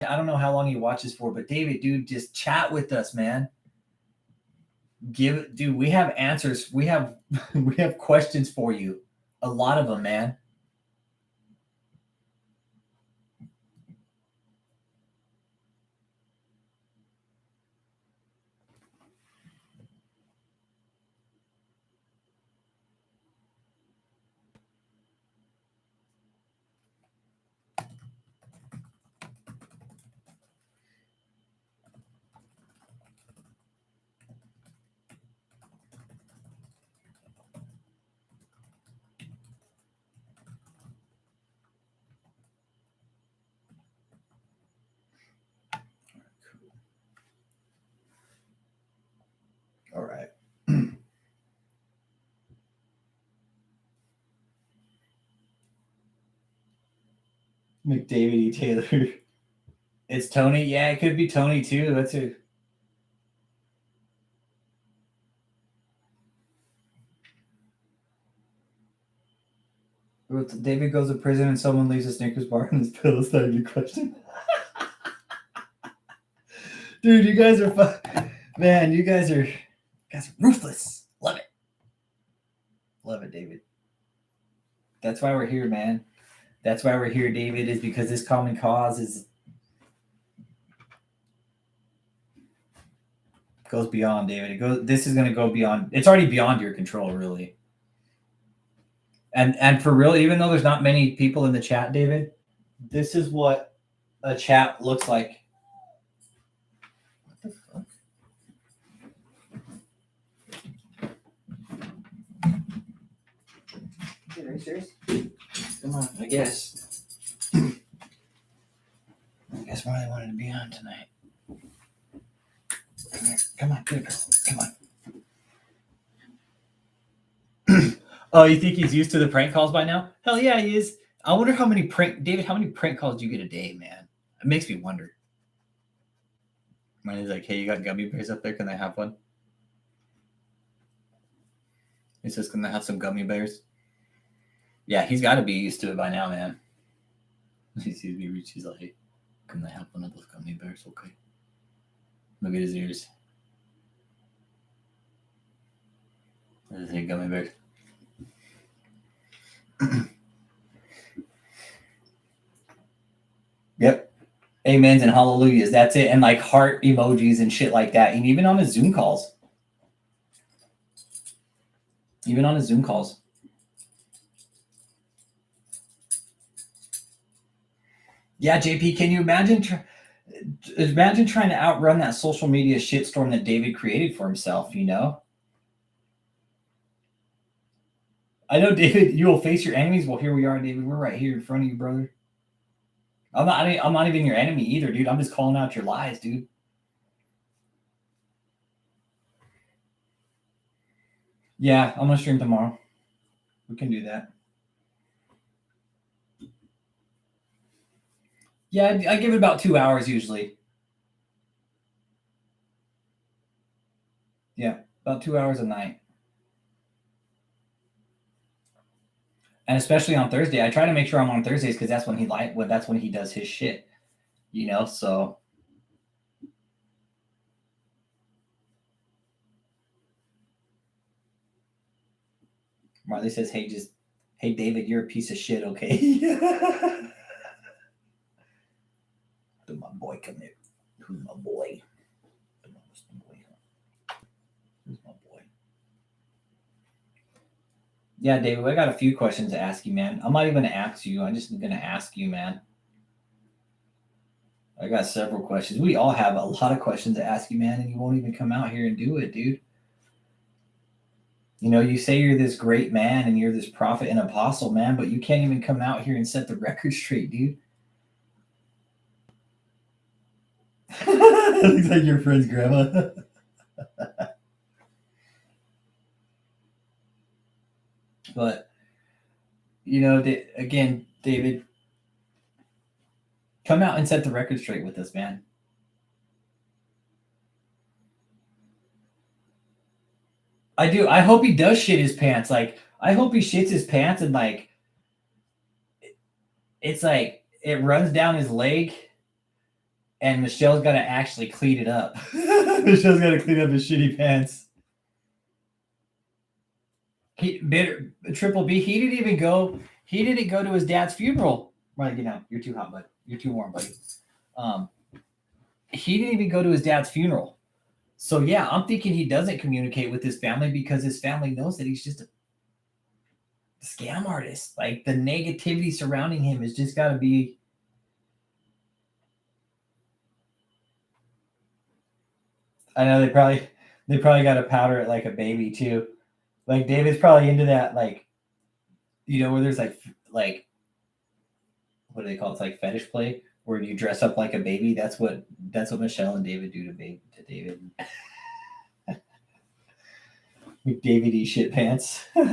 I don't know how long he watches for, but David, dude, just chat with us, man. Dude, we have answers. We have questions for you. A lot of them, man. All right. McDavid E. Taylor. It's Tony. Yeah, it could be Tony too. That's it. David goes to prison and someone leaves a Snickers bar in his pillow. Is that a good question? Dude, you guys are fun. Man, you guys are ruthless. Love it. Love it, David. That's why we're here, man. That's why we're here, David, is because this common cause goes beyond, David. This is gonna go beyond. It's already beyond your control, really. And for real, even though there's not many people in the chat, David, this is what a chat looks like. What the fuck? Dude, are you serious? Come on, I guess. I guess Riley wanted to be on tonight. Come on, good girl. Come on. Oh, you think he's used to the prank calls by now? Hell yeah, he is. I wonder how many prank calls do you get a day, man? It makes me wonder. Mine is like, hey, you got gummy bears up there? Can I have one? He says, can I have some gummy bears? Yeah, he's got to be used to it by now, man. He sees me reach, he's like, hey, can I have one of those gummy bears? Okay. Look at his ears. What is it, gummy bears? Yep. Amens and hallelujahs. That's it. And like heart emojis and shit like that. And even on his Zoom calls. Yeah, JP, can you imagine trying to outrun that social media shitstorm that David created for himself, you know? I know, David, you will face your enemies. Well, here we are, David. We're right here in front of you, brother. I'm not even your enemy either, dude. I'm just calling out your lies, dude. Yeah, I'm gonna stream tomorrow. We can do that. Yeah, I give it about 2 hours usually. Yeah, about 2 hours a night. And especially on Thursday, I try to make sure I'm on Thursdays because that's when he does his shit, you know. So Marley says, "Hey, David, you're a piece of shit, okay?" Did my boy come here? Who's my boy? Who's my boy? Yeah, David, I got a few questions to ask you, man. I'm not even gonna ask you. I'm just gonna ask you, man. I got several questions. We all have a lot of questions to ask you, man, and you won't even come out here and do it, dude. You know, you say you're this great man and you're this prophet and apostle, man, but you can't even come out here and set the record straight, dude. Looks like your friend's grandma. But, you know, again, David, come out and set the record straight with us, man. I do. I hope he does shit his pants. Like, I hope he shits his pants and like it's like it runs down his leg and Michelle's got to actually clean it up. Michelle's got to clean up his shitty pants. Triple B. He didn't even go. He didn't go to his dad's funeral. Right, you know, you're too hot, bud. You're too warm, buddy. He didn't even go to his dad's funeral. So yeah, I'm thinking he doesn't communicate with his family because his family knows that he's just a scam artist. Like the negativity surrounding him has just got to be. I know they probably got to powder it like a baby too. Like David's probably into that, like, you know, where there's like what do they call it? It's like fetish play where you dress up like a baby. That's what Michelle and David do to David. David E shit pants. Like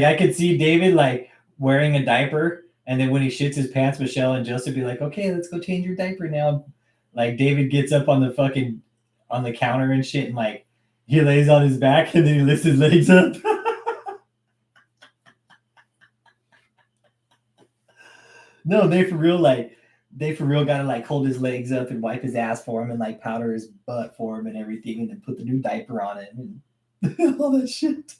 I could see David like wearing a diaper, and then when he shits his pants, Michelle and Joseph be like, "Okay, let's go change your diaper now." Like David gets up on the counter and shit, and like he lays on his back, and then he lifts his legs up. No, they for real gotta like hold his legs up and wipe his ass for him and like powder his butt for him and everything, and then put the new diaper on it and all that shit.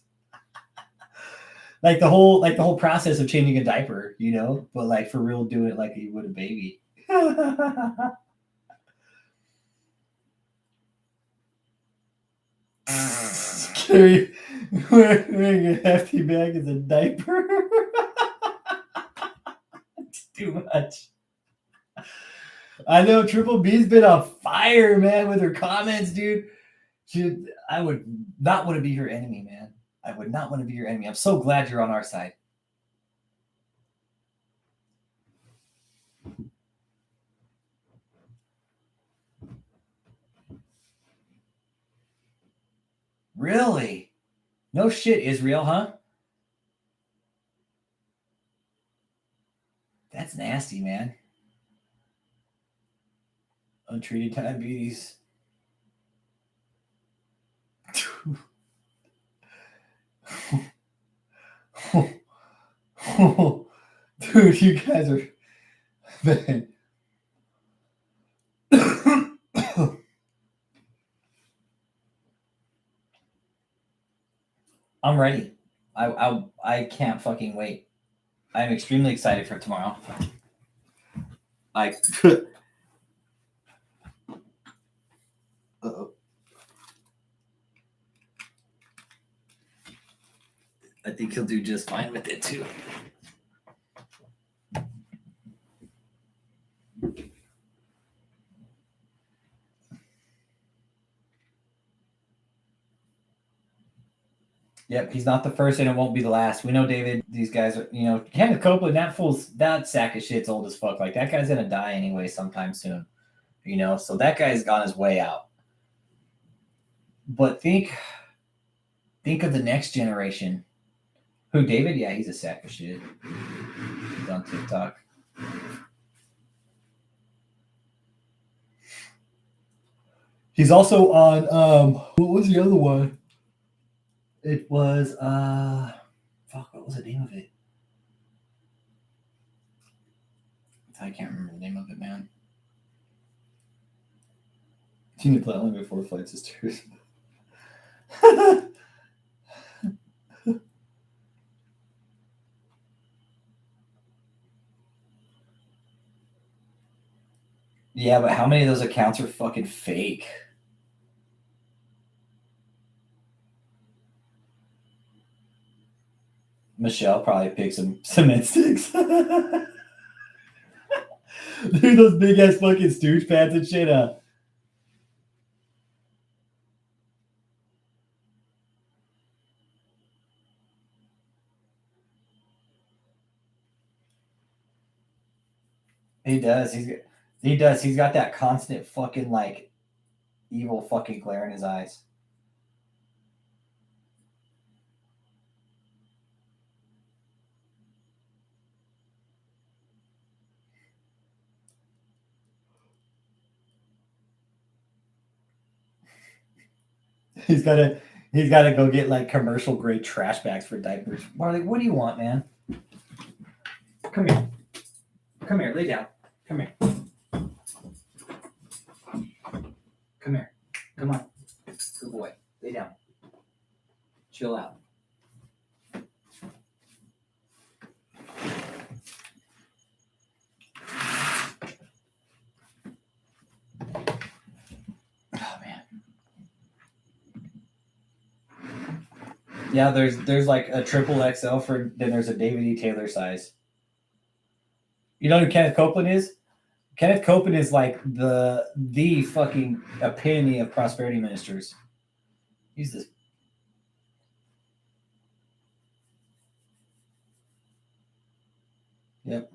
Like the whole process of changing a diaper, you know, but like for real, do it like you would a baby. Wearing a hefty bag as a diaper. It's too much. I know Triple B's been on fire, man, with her comments, dude. I would not want to be her enemy, man. I would not want to be your enemy. I'm so glad you're on our side. Really? No shit, Israel, huh? That's nasty, man. Untreated diabetes. Dude, you guys are man. I'm ready. I can't fucking wait. I'm extremely excited for tomorrow. I Uh-oh. I think he'll do just fine with it too. Yep, he's not the first and it won't be the last. We know David, these guys are, you know, Kenneth Copeland, that sack of shit's old as fuck. Like that guy's gonna die anyway sometime soon. You know, so that guy's gone his way out. But think of the next generation. Who, David? Yeah, he's a sack of shit. He's on TikTok. He's also on what was the other one? It was fuck, what was the name of it? I can't remember the name of it, man. Seen it play only before Flight Sisters. Yeah, but how many of those accounts are fucking fake? Michelle probably picked some cement sticks. Dude, those big ass fucking stooge pads and shit. He does. He does. He's got that constant fucking like evil fucking glare in his eyes. He's gotta go get like commercial grade trash bags for diapers. Marley, what do you want, man? Come here. Come here, lay down. Come here. Come here. Come on. Good boy. Lay down. Chill out. Oh man. Yeah, there's like a triple XL for then there's a David E. Taylor size. You know who Kenneth Copeland is? Kenneth Copeland is like the fucking epitome of prosperity ministers. He's this. Yep.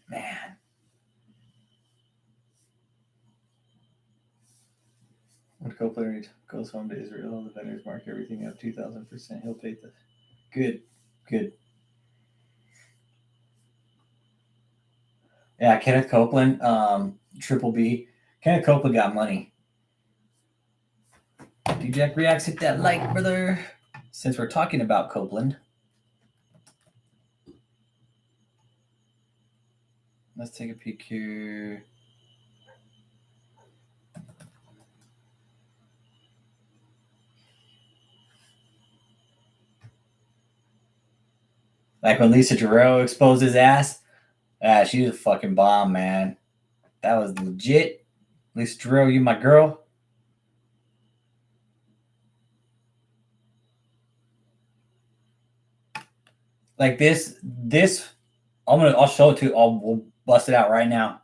Man. When Copeland goes home to Israel, the vendors mark everything up 2,000%. He'll pay the. Good. Yeah, Kenneth Copeland, Triple B. Kenneth Copeland got money. D-Jack Reacts, hit that like, brother. Since we're talking about Copeland, let's take a peek here. Like when Lisa Giroux exposed his ass. She's a fucking bomb, man. That was legit. Lisa Giroux, you my girl. Like this, I'll show it to you. We'll bust it out right now.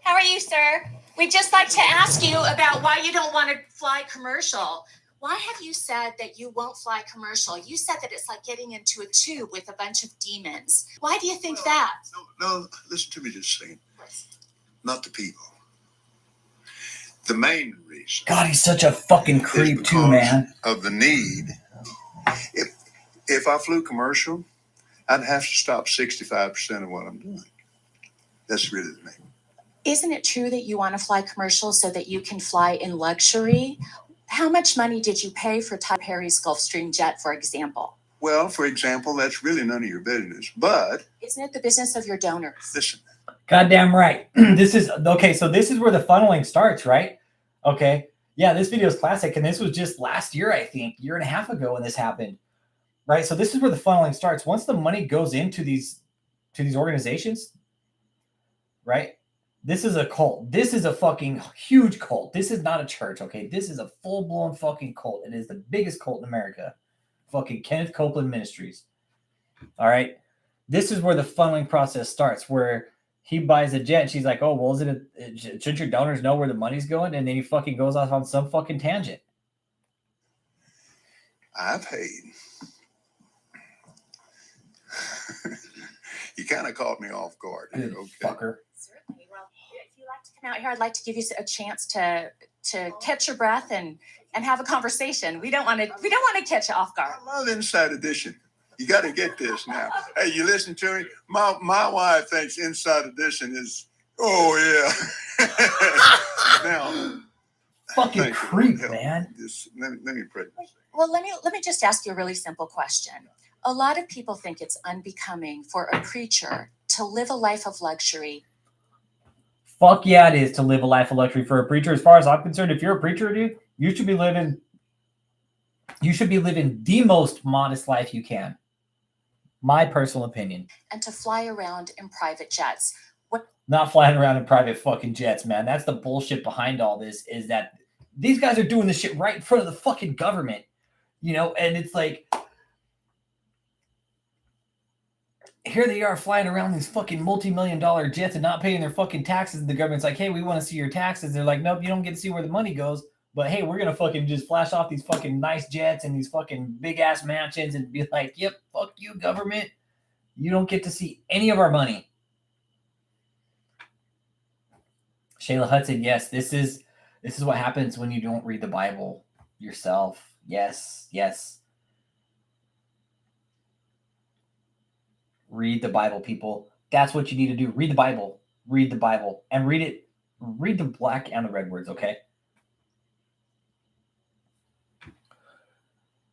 How are you, sir? We'd just like to ask you about why you don't want to fly commercial. Why have you said that you won't fly commercial? You said that it's like getting into a tube with a bunch of demons. Why do you think that? No, listen to me just a second. Not the people. The main reason. God, he's such a fucking creep too, man. Of the need. If I flew commercial, I'd have to stop 65% of what I'm doing. That's really the main. Isn't it true that you want to fly commercial so that you can fly in luxury? How much money did you pay for Tyler Perry's Gulfstream jet, for example? Well, for example, that's really none of your business, but... Isn't it the business of your donors? Listen. Goddamn right. This is, okay, so this is where the funneling starts, right? Okay. Yeah, this video is classic, and this was just last year, I think, year and a half ago when this happened, right? So this is where the funneling starts. Once the money goes into these organizations, right? This is a cult. This is a fucking huge cult. This is not a church, okay? This is a full-blown fucking cult. It is the biggest cult in America. Fucking Kenneth Copeland Ministries. All right? This is where the funneling process starts, where he buys a jet and she's like, oh, well, shouldn't your donors know where the money's going? And then he fucking goes off on some fucking tangent. I paid. You kind of caught me off guard here, okay? Fucker. Certainly. Well, if you'd like to come out here, I'd like to give you a chance to catch your breath and have a conversation. We don't want to catch you off guard. I love Inside Edition. You got to get this now. Hey, you listen to me? My wife thinks Inside Edition is, oh yeah. Now, fucking creep, man. Let me pray. Well, let me just ask you a really simple question. A lot of people think it's unbecoming for a preacher to live a life of luxury. Fuck yeah, it is to live a life of luxury for a preacher. As far as I'm concerned, if you're a preacher, dude, you should be living the most modest life you can. My personal opinion. And to fly around in private jets. Not flying around in private fucking jets, man. That's the bullshit behind all this, is that these guys are doing this shit right in front of the fucking government. You know, and it's like, here they are flying around these fucking multi-million-dollar jets and not paying their fucking taxes. And the government's like, hey, we want to see your taxes. They're like, nope, you don't get to see where the money goes. But hey, we're going to fucking just flash off these fucking nice jets and these fucking big-ass mansions and be like, yep, fuck you, government. You don't get to see any of our money. Shayla Hudson, yes, this is what happens when you don't read the Bible yourself. Yes, yes. Read the Bible, people. That's what you need to do. Read the Bible. Read the Bible. And read it. Read the black and the red words, okay?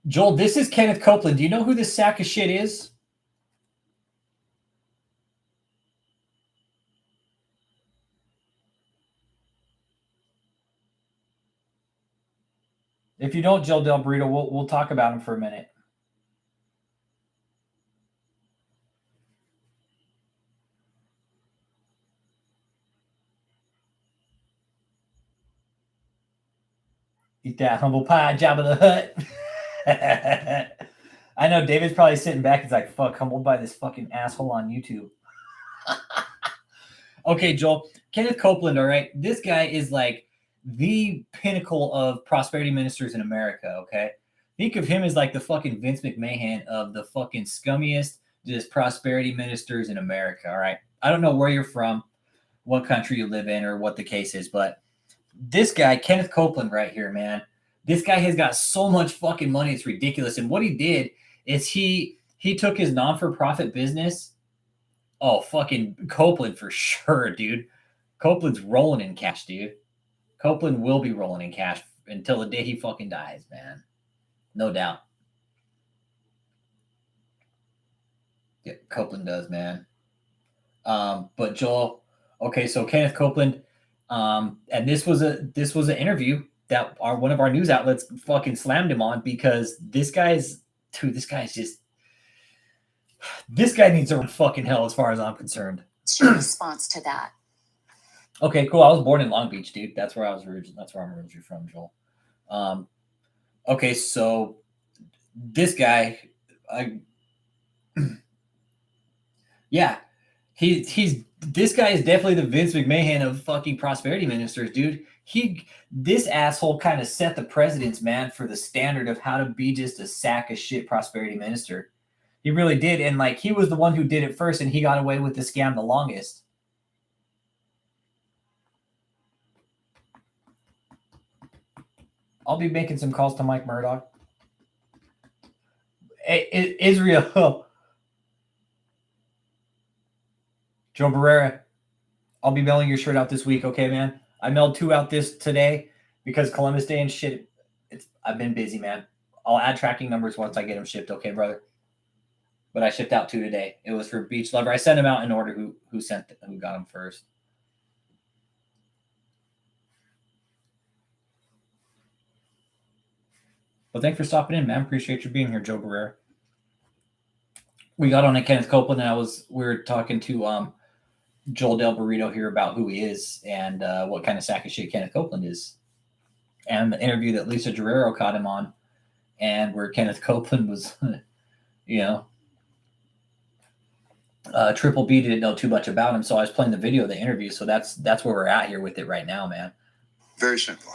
Joel, this is Kenneth Copeland. Do you know who this sack of shit is? If you don't, Joel Del Burrito, we'll talk about him for a minute. Eat that humble pie, Jabba the Hutt. I know David's probably sitting back. He's like, fuck, humbled by this fucking asshole on YouTube. Okay, Joel. Kenneth Copeland, all right? This guy is like the pinnacle of prosperity ministers in America, okay? Think of him as like the fucking Vince McMahon of the fucking scummiest just prosperity ministers in America, all right? I don't know where you're from, what country you live in, or what the case is, but this guy, Kenneth Copeland right here, man, this guy has got so much fucking money, it's ridiculous. And what he did is he took his non-for-profit business. Oh, fucking Copeland for sure, dude. Copeland's rolling in cash, dude. Copeland will be rolling in cash until the day he fucking dies, man. No doubt. Yeah, Copeland does, man. But Joel, okay, so Kenneth Copeland, and this was an interview that one of our news outlets fucking slammed him on because this guy needs to run fucking hell as far as I'm concerned. What's your response to that? Okay, cool. I was born in Long Beach, dude. That's where I'm originally from, Joel. Okay, so this guy, yeah, this guy is definitely the Vince McMahon of fucking prosperity ministers, dude. This asshole kind of set the precedence, man, for the standard of how to be just a sack of shit prosperity minister. He really did, and like he was the one who did it first, and he got away with the scam the longest. I'll be making some calls to Mike Murdoch. Hey, Israel. Joe Barrera, I'll be mailing your shirt out this week, okay, man? I mailed 2 out today because Columbus Day and shit. I've been busy, man. I'll add tracking numbers once I get them shipped, okay, brother? But I shipped out 2 today. It was for Beach Lover. I sent them out in order who got them first. Well, thanks for stopping in, man. Appreciate you being here, Joe Barrera. We got on a Kenneth Copeland, and we were talking to Joel Del Burrito here about who he is and what kind of sack of shit Kenneth Copeland is. And the interview that Lisa Guerrero caught him on, and where Kenneth Copeland was, Triple B didn't know too much about him, so I was playing the video of the interview. So that's where we're at here with it right now, man. Very simple.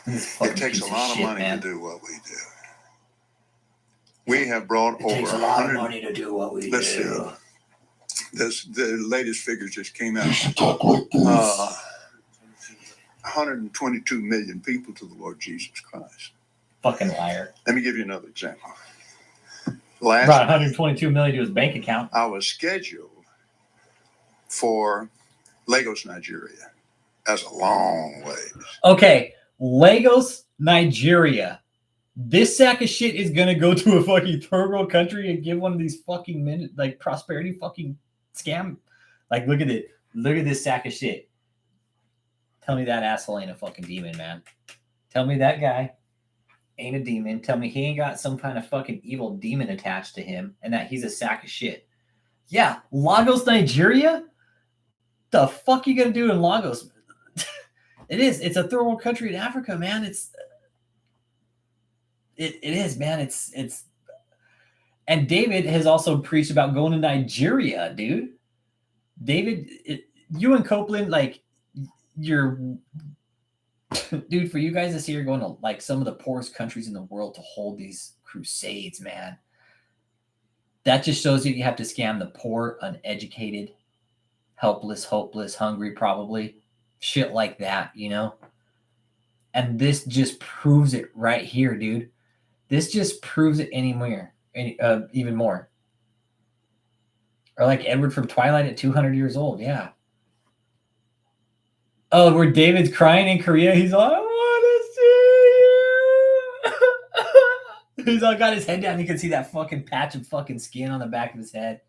It takes a lot of money to do what we do. We have brought over takes a lot of money to do what we do. Let's see. The latest figures just came out. 122 million people to the Lord Jesus Christ. Fucking liar. Let me give you another example. Brought 122 million to his bank account. I was scheduled for Lagos, Nigeria. That's a long ways. Okay, Lagos, Nigeria. This sack of shit is gonna go to a fucking third world country and give one of these fucking prosperity fucking scam. Like, look at it. Look at this sack of shit. Tell me that asshole ain't a fucking demon, man. Tell me that guy ain't a demon. Tell me he ain't got some kind of fucking evil demon attached to him and that he's a sack of shit. Yeah, Lagos, Nigeria? The fuck you gonna do in Lagos? It's a third world country in Africa, man. It is, man. It's and David has also preached about going to Nigeria, dude. David, you and Copeland, like, dude, for you guys to see you're going to like some of the poorest countries in the world to hold these crusades, man. That just shows you have to scam the poor, uneducated, helpless, hopeless, hungry, probably. Shit like that, And this just proves it right here, dude. This just proves it even more. Or like Edward from Twilight at 200 years old. Yeah. Oh, where David's crying in Korea. He's all, I want to see you. He's all got his head down. You can see that fucking patch of fucking skin on the back of his head.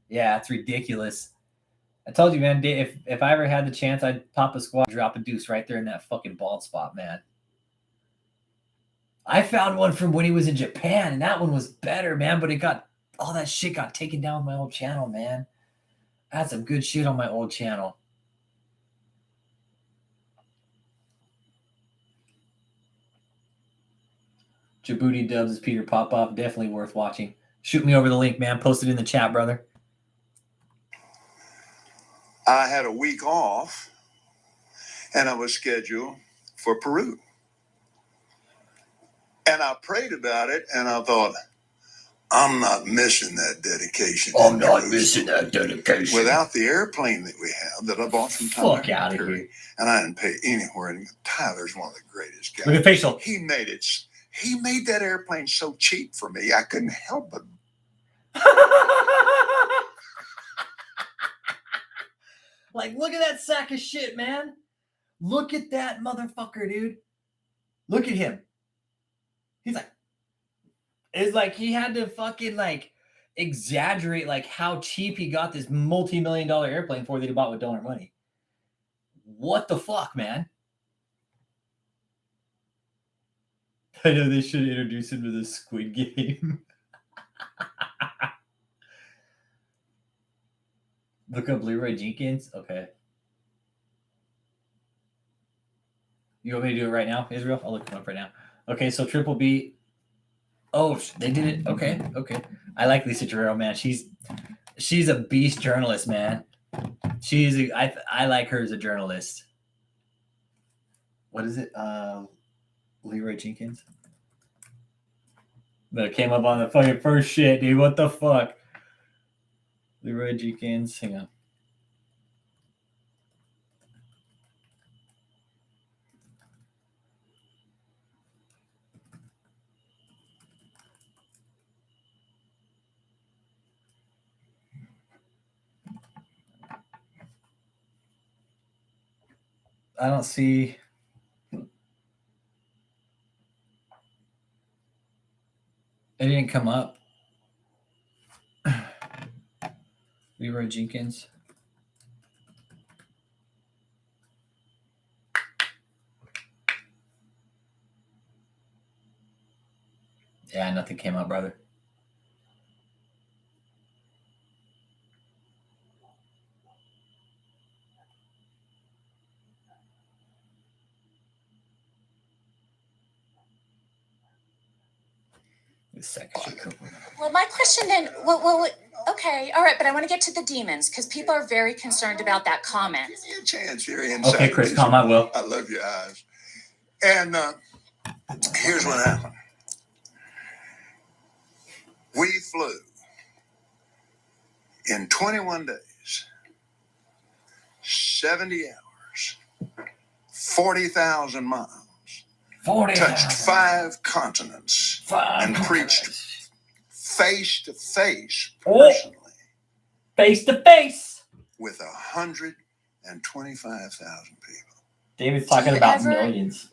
Yeah, it's ridiculous. I told you, man, if I ever had the chance, I'd pop a squat, drop a deuce right there in that fucking bald spot, man. I found one from when he was in Japan, and that one was better, man, but all that shit got taken down with my old channel, man. I had some good shit on my old channel. Djibouti Dubs is Peter Popoff. Definitely worth watching. Shoot me over the link, man. Post it in the chat, brother. I had a week off, and I was scheduled for Peru. And I prayed about it, and I thought, I'm not missing that dedication. I'm not missing that dedication. Without the airplane that we have that I bought from Tyler. Fuck out of here. And I didn't pay anywhere. And Tyler's one of the greatest guys. Look at facial. He made that airplane so cheap for me, I couldn't help but. Like, look at that sack of shit, man. Look at that motherfucker, dude. Look at him. He's like, it's like he had to fucking like exaggerate like how cheap he got this multi-million-dollar airplane for that he bought with donor money. What the fuck, man? I know they should introduce him to the Squid Game. Look up Leroy Jenkins. Okay. You want me to do it right now, Israel? I'll look him up right now. Okay, so Triple B. Oh, they did it. Okay. I like Lisa Guerrero, man. She's a beast journalist, man. I like her as a journalist. What is it? Leroy Jenkins. That came up on the fucking first shit, dude. What the fuck? Leroy Jenkins. Hang on. I don't see. It didn't come up. Leroy Jenkins. Yeah, nothing came up, brother. Well, my question then, okay, all right, but I want to get to the demons because people are very concerned about that comment. Give me a chance here. Okay, Chris, calm. I will. I love your eyes. And here's what happened. We flew in 21 days, 70 hours, 40,000 miles. 40. Touched 5 continents and preached face to face personally. Face to face With 125,000 people. David's talking about millions.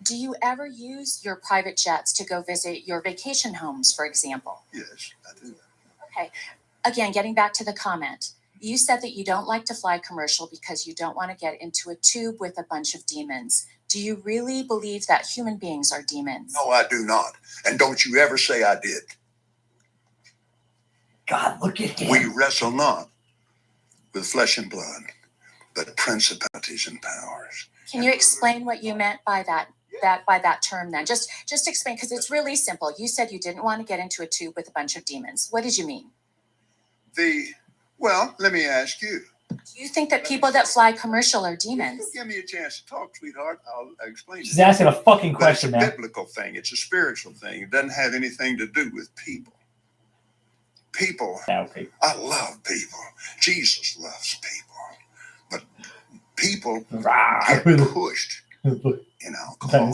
Do you ever use your private jets to go visit your vacation homes, for example? Yes, I do. Okay. Again, getting back to the comment. You said that you don't like to fly commercial because you don't want to get into a tube with a bunch of demons. Do you really believe that human beings are demons? No, I do not. And don't you ever say I did. God, look at him. We wrestle not with flesh and blood, but principalities and powers. Can you explain what you meant by that term then? Just explain, because it's really simple. You said you didn't want to get into a tube with a bunch of demons. What did you mean? Well, let me ask you. Do you think that people that fly commercial are demons? Give me a chance to talk, sweetheart. I'll explain. She's asking a fucking question, man. man. It's a biblical thing. It's a spiritual thing. It doesn't have anything to do with people. People. Okay. I love people. Jesus loves people. But people get pushed in alcohol,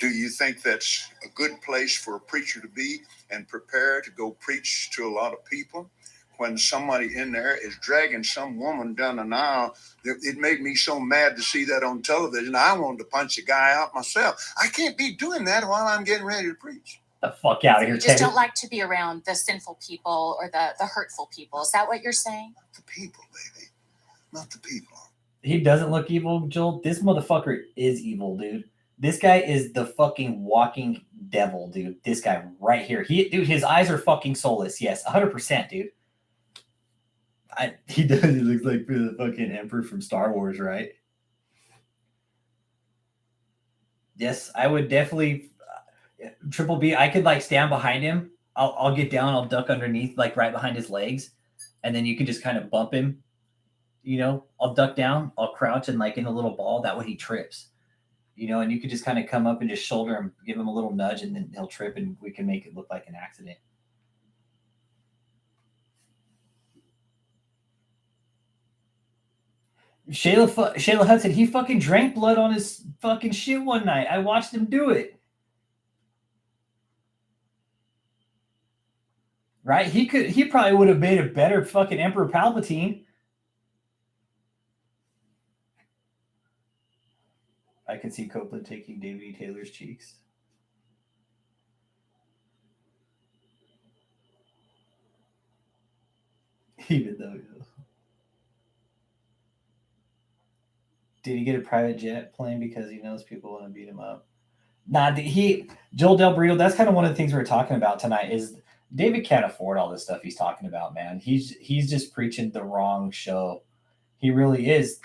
Do you think that's a good place for a preacher to be and prepare to go preach to a lot of people? When somebody in there is dragging some woman down an aisle, it made me so mad to see that on television. I wanted to punch the guy out myself. I can't be doing that while I'm getting ready to preach. The fuck out of here, You just Ted. don't like to be around the sinful people or the hurtful people. Is that what you're saying? The people, baby, not the people. He doesn't look evil, Joel. This motherfucker is evil, dude. This guy is the fucking walking devil, dude. This guy right here. Dude, his eyes are fucking soulless. Yes, 100%, dude. He does. He looks like the fucking Emperor from Star Wars, right? Yes, I would definitely. Triple B, I could like stand behind him. I'll get down. I'll duck underneath, like right behind his legs, and then you can just kind of bump him. You know, I'll duck down. I'll crouch and like in a little ball. That way he trips. You know, and you could just kind of come up and just shoulder him, give him a little nudge, and then he'll trip, and we can make it look like an accident. Shayla Hudson, he fucking drank blood on his fucking shit one night. I watched him do it. Right? He probably would have made a better fucking Emperor Palpatine. I can see Copeland taking David E. Taylor's cheeks. Even though, did he get a private jet plane because he knows people want to beat him up? Nah, Joel Del Brito, that's kind of one of the things we're talking about tonight is David can't afford all this stuff he's talking about, man. He's just preaching the wrong show. He really is.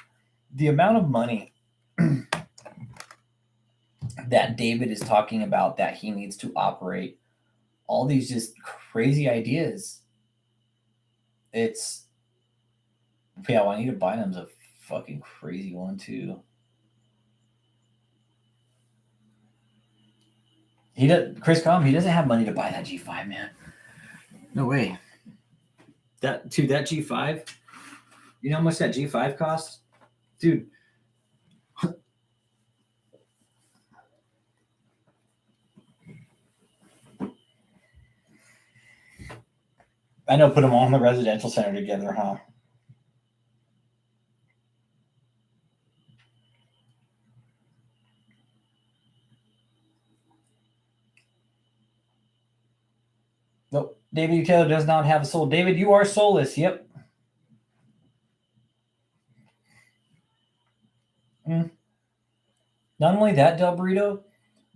The amount of money that David is talking about that he needs to operate all these just crazy ideas. It's, yeah, Juanita Bynum's a fucking crazy one too. Chris Com, he doesn't have money to buy that G5, man. No way. That G5, you know how much that G5 costs? Dude. I know, put them all in the residential center together, huh? Nope. David E. Taylor does not have a soul. David, you are soulless. Yep. Not only that, Del Burrito,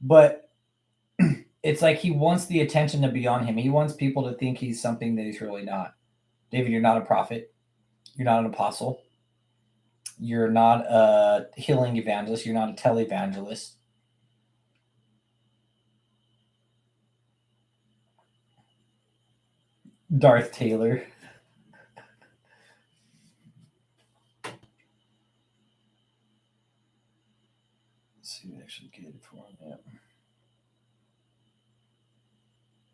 but it's like he wants the attention to be on him. He wants people to think he's something that he's really not. David, you're not a prophet. You're not an apostle. You're not a healing evangelist. You're not a televangelist. Darth Taylor. Let's see who actually get it for him.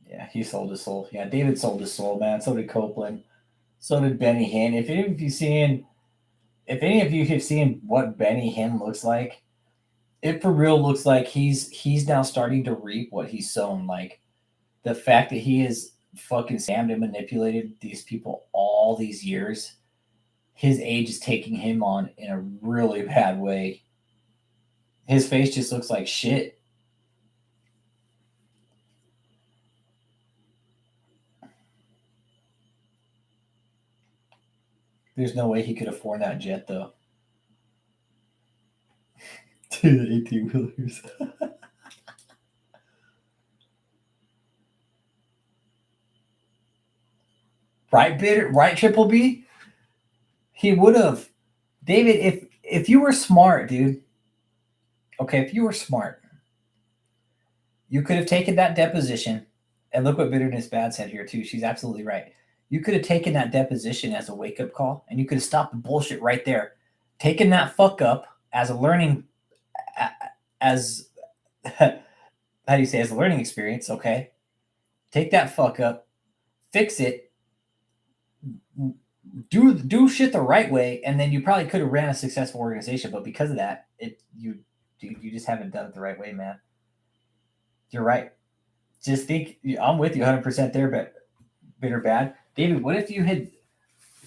Yeah, he sold his soul. Yeah, David sold his soul, man. So did Copeland. So did Benny Hinn. If any of you have seen what Benny Hinn looks like, it for real looks like he's now starting to reap what he's sown. Like the fact that he has fucking scammed and manipulated these people all these years, his age is taking him on in a really bad way. His face just looks like shit. There's no way he could afford that jet, though. Dude, the 18-wheelers. Right, Triple B? He would have. David, if you were smart, dude. Okay, if you were smart, you could have taken that deposition. And look what Bitterness Bad said here, too. She's absolutely right. You could have taken that deposition as a wake-up call, and you could have stopped the bullshit right there. Taken that fuck up as a learning, as how do you say, as a learning experience, okay? Take that fuck up, fix it, do shit the right way, and then you probably could have ran a successful organization. But because of that, you just haven't done it the right way, man. You're right. Just think, I'm with you 100% there, but bitter bad. David, what if you had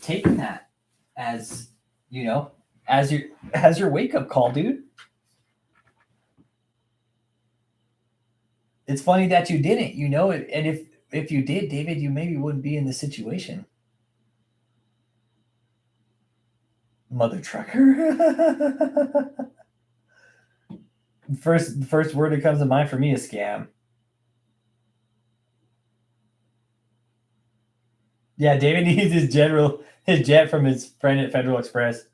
taken that as, as your wake up call, dude? It's funny that you didn't, and if you did, David, you maybe wouldn't be in this situation. Mother trucker. First word that comes to mind for me is scam. Yeah, David needs his jet from his friend at Federal Express.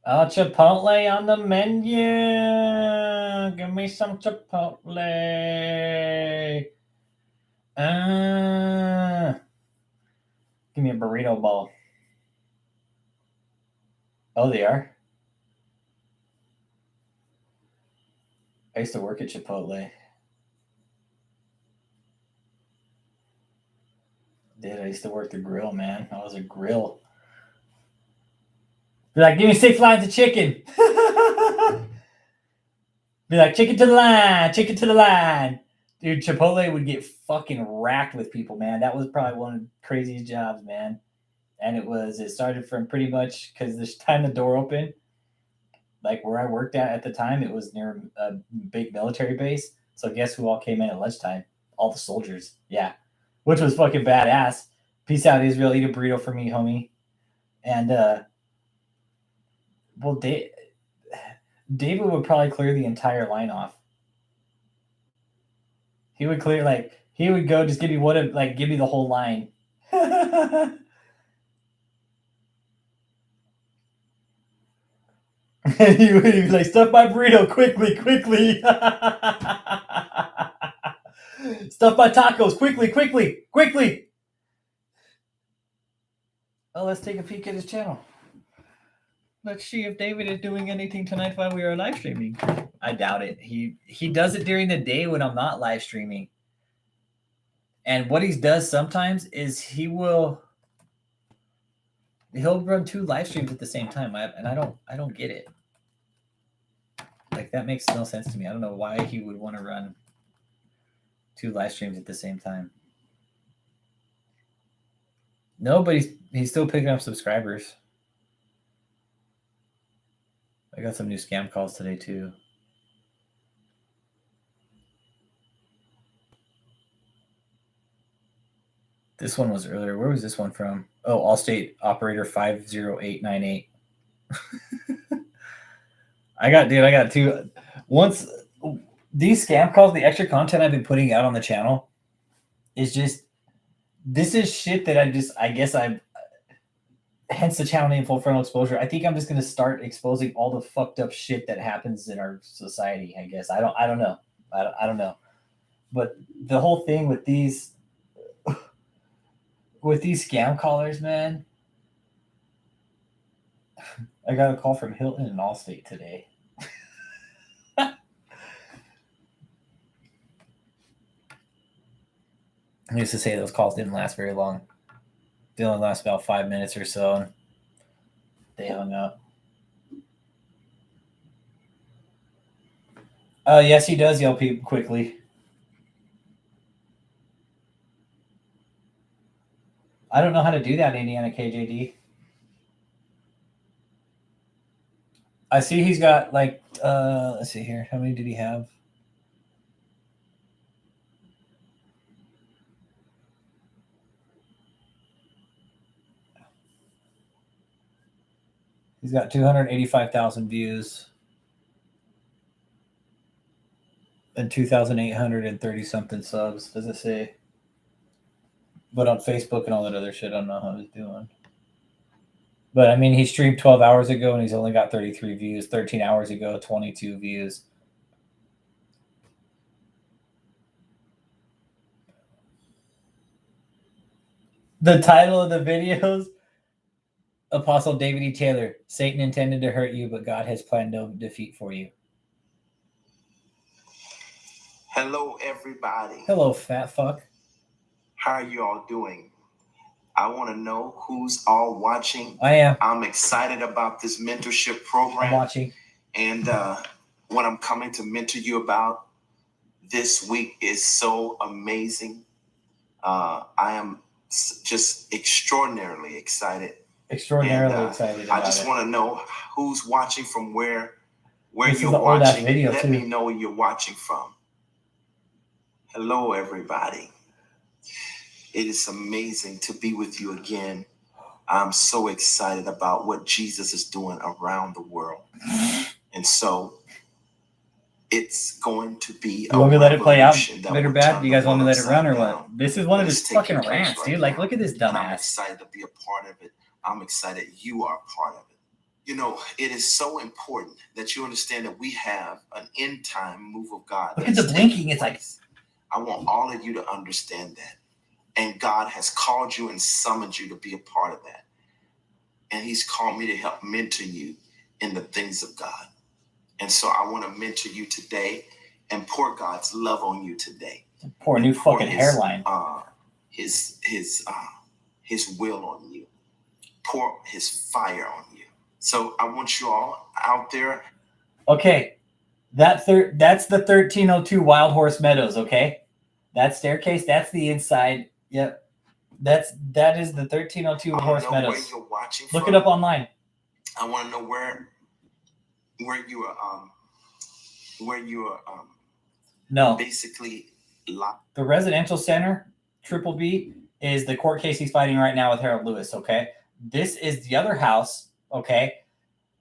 Chipotle on the menu. Give me some Chipotle. Give me a burrito bowl. Oh, they are? I used to work at Chipotle. I used to work the grill, man. I was a grill. Be like, give me 6 lines of chicken. Be like, chicken to the line. Dude, Chipotle would get fucking racked with people, man. That was probably one of the craziest jobs, man. And it started from pretty much, because the time the door opened, like where I worked at the time, it was near a big military base. So guess who all came in at lunchtime? All the soldiers. Yeah. Which was fucking badass. Peace out, Israel. Eat a burrito for me, homie. And, well, David would probably clear the entire line off. He would clear, he would go, just give me give me the whole line. He would be like, stuff my burrito quickly. Stuff my tacos quickly. Oh, let's take a peek at his channel. Let's see if David is doing anything tonight while we are live streaming. I doubt it. He does it during the day when I'm not live streaming. And what he does sometimes is he'll run 2 live streams at the same time. I don't get it. Like, that makes no sense to me. I don't know why he would want to run 2 live streams at the same time. No, but he's still picking up subscribers. I got some new scam calls today too. This one was earlier. Where was this one from? Oh, Allstate operator 50898. I got 2. Once these scam calls, the extra content I've been putting out on the channel is just, this is shit that hence the channel name, Full Frontal Exposure. I think I'm just going to start exposing all the fucked up shit that happens in our society, I guess. I don't know. I don't know. But the whole thing with these scam callers, man. I got a call from Hilton and Allstate today. I used to say those calls didn't last very long. They only last about 5 minutes or so, and they hung up. Yes, he does yell people quickly. I don't know how to do that, Indiana KJD. I see he's got let's see here. How many did he have? He's got 285,000 views and 2,830 something subs. Does it say? But on Facebook and all that other shit, I don't know how he's doing. But I mean, he streamed 12 hours ago and he's only got 33 views. 13 hours ago, 22 views. The title of the videos, Apostle David E. Taylor, Satan intended to hurt you, but God has planned no defeat for you. Hello, everybody. Hello, fat fuck. How are you all doing? I want to know who's all watching. I am. I'm excited about this mentorship I'm program. watching. And what I'm coming to mentor you about this week is so amazing. I am just extraordinarily excited. Extraordinarily excited about I just it. want to know who's watching from where This is you're the old-ass watching. video, Let too. me know where you're watching from. Hello, everybody. It is amazing to be with you again. I'm so excited about what Jesus is doing around the world. And so it's going to be You want me to let it play out, revolution that good or will bad? turn Do you guys the want me to world let it run or upside what? down. This is one of It's his taking fucking place rants, right dude. Like, now, look at this and I'm dumbass. excited to be a part of it. I'm excited you are a part of it. You know, it is so important that you understand that we have an end time move of God. Look at the blinking. It's like, I want all of you to understand that. And God has called you and summoned you to be a part of that. And he's called me to help mentor you in the things of God. And so I want to mentor you today and pour God's love on you today. pour a new fucking hairline. His will on you. Pour his fire on you. So I want you all out there. Okay. That's the 1302 Wild Horse Meadows, okay? That staircase, that's the inside. Yep. That is the 1302 Horse Meadows. Where you're watching Look from. it up online. I want to know where you are no. Basically the residential center, Triple B, is the court case he's fighting right now with Harold Lewis, okay? This is the other house, okay?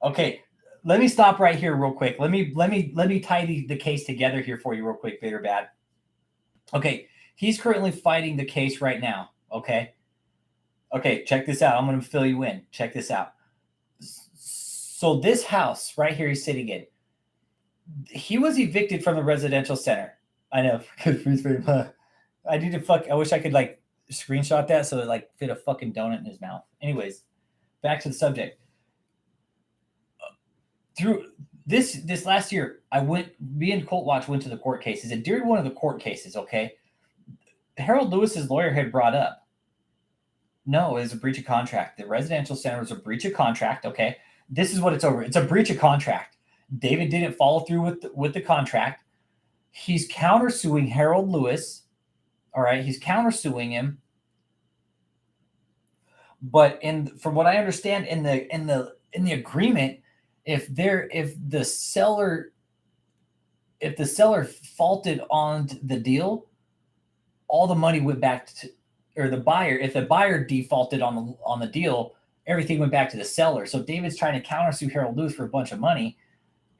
Okay. Let me stop right here real quick. Let me tie the case together here for you real quick, good or bad. Okay, he's currently fighting the case right now, okay? Okay, check this out. I'm going to fill you in. Check this out. So this house right here he's sitting in, he was evicted from the residential center. I know. I need to I wish I could like screenshot that so it like fit a fucking donut in his mouth. Anyways, back to the subject. Through this last year, me and Colt Watch went to the court cases, and during one of the court cases, okay, Harold Lewis's lawyer had brought up, no, it was a breach of contract. The residential center was a breach of contract, okay? This is what it's over. It's a breach of contract. David didn't follow through with the contract. He's countersuing Harold Lewis. All right, he's countersuing him. But from what I understand in the agreement, if the seller faulted on the deal, all the money went back to, or the buyer. If the buyer defaulted on the deal, everything went back to the seller. So David's trying to countersue Harold Lewis for a bunch of money.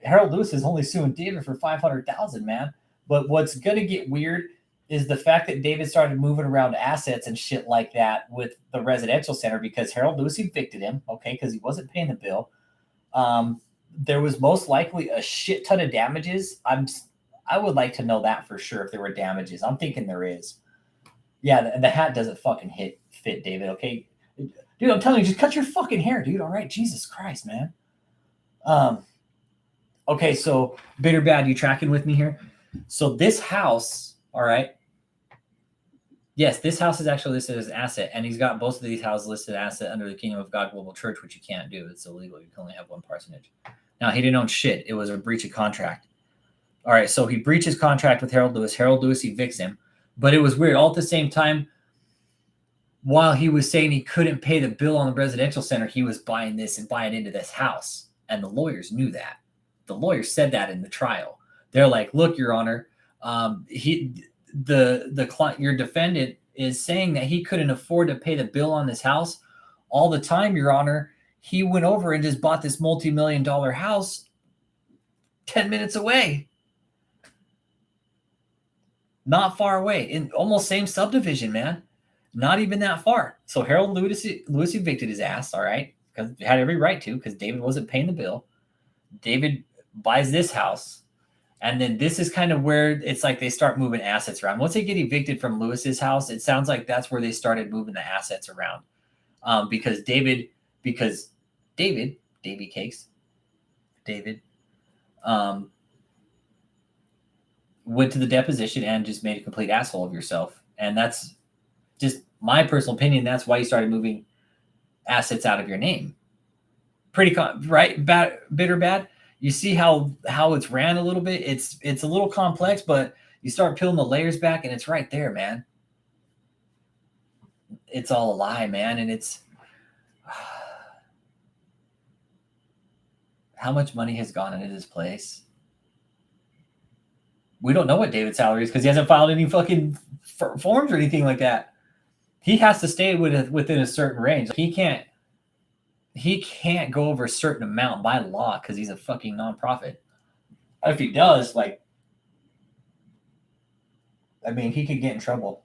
Harold Lewis is only suing David for $500,000, man. But what's gonna get weird is the fact that David started moving around assets and shit like that with the residential center because Harold Lewis evicted him, okay, because he wasn't paying the bill. There was most likely a shit ton of damages. I would like to know that for sure if there were damages. I'm thinking there is. Yeah, the hat doesn't fucking fit, David, okay? Dude, I'm telling you, just cut your fucking hair, dude, all right? Jesus Christ, man. Okay, so Bitter Bad, you tracking with me here? So this house, all right? Yes, this house is actually listed as asset, and he's got both of these houses listed asset under the Kingdom of God Global Church, which you can't do. It's illegal. You can only have one parsonage. Now, he didn't own shit. It was a breach of contract. All right, so he breaches contract with Harold Lewis. Harold Lewis evicts him. But it was weird. All at the same time, while he was saying he couldn't pay the bill on the residential center, he was buying this and buying into this house. And the lawyers knew that. The lawyers said that in the trial. They're like, look, Your Honor, the client, your defendant is saying that he couldn't afford to pay the bill on this house all the time, Your Honor. He went over and just bought this multi-million-dollar house 10 minutes away. Not far away, in almost same subdivision, man. Not even that far. So Harold Lewis evicted his ass, all right, because he had every right to, because David wasn't paying the bill. David buys this house, and then this is kind of where it's like they start moving assets around. Once they get evicted from Lewis's house, it sounds like that's where they started moving the assets around, because David went to the deposition and just made a complete asshole of yourself. And that's just My personal opinion, that's why you started moving assets out of your name. Pretty right? Bad, bitter, bad. You see how it's ran a little bit. It's a little complex, but you start peeling the layers back, and it's right there, man. It's all a lie, man, and it's how much money has gone into this place. We don't know what David's salary is because he hasn't filed any fucking forms or anything like that. He has to stay within a certain range. He can't go over a certain amount by law because he's a fucking nonprofit. If he does, like, I mean, he could get in trouble.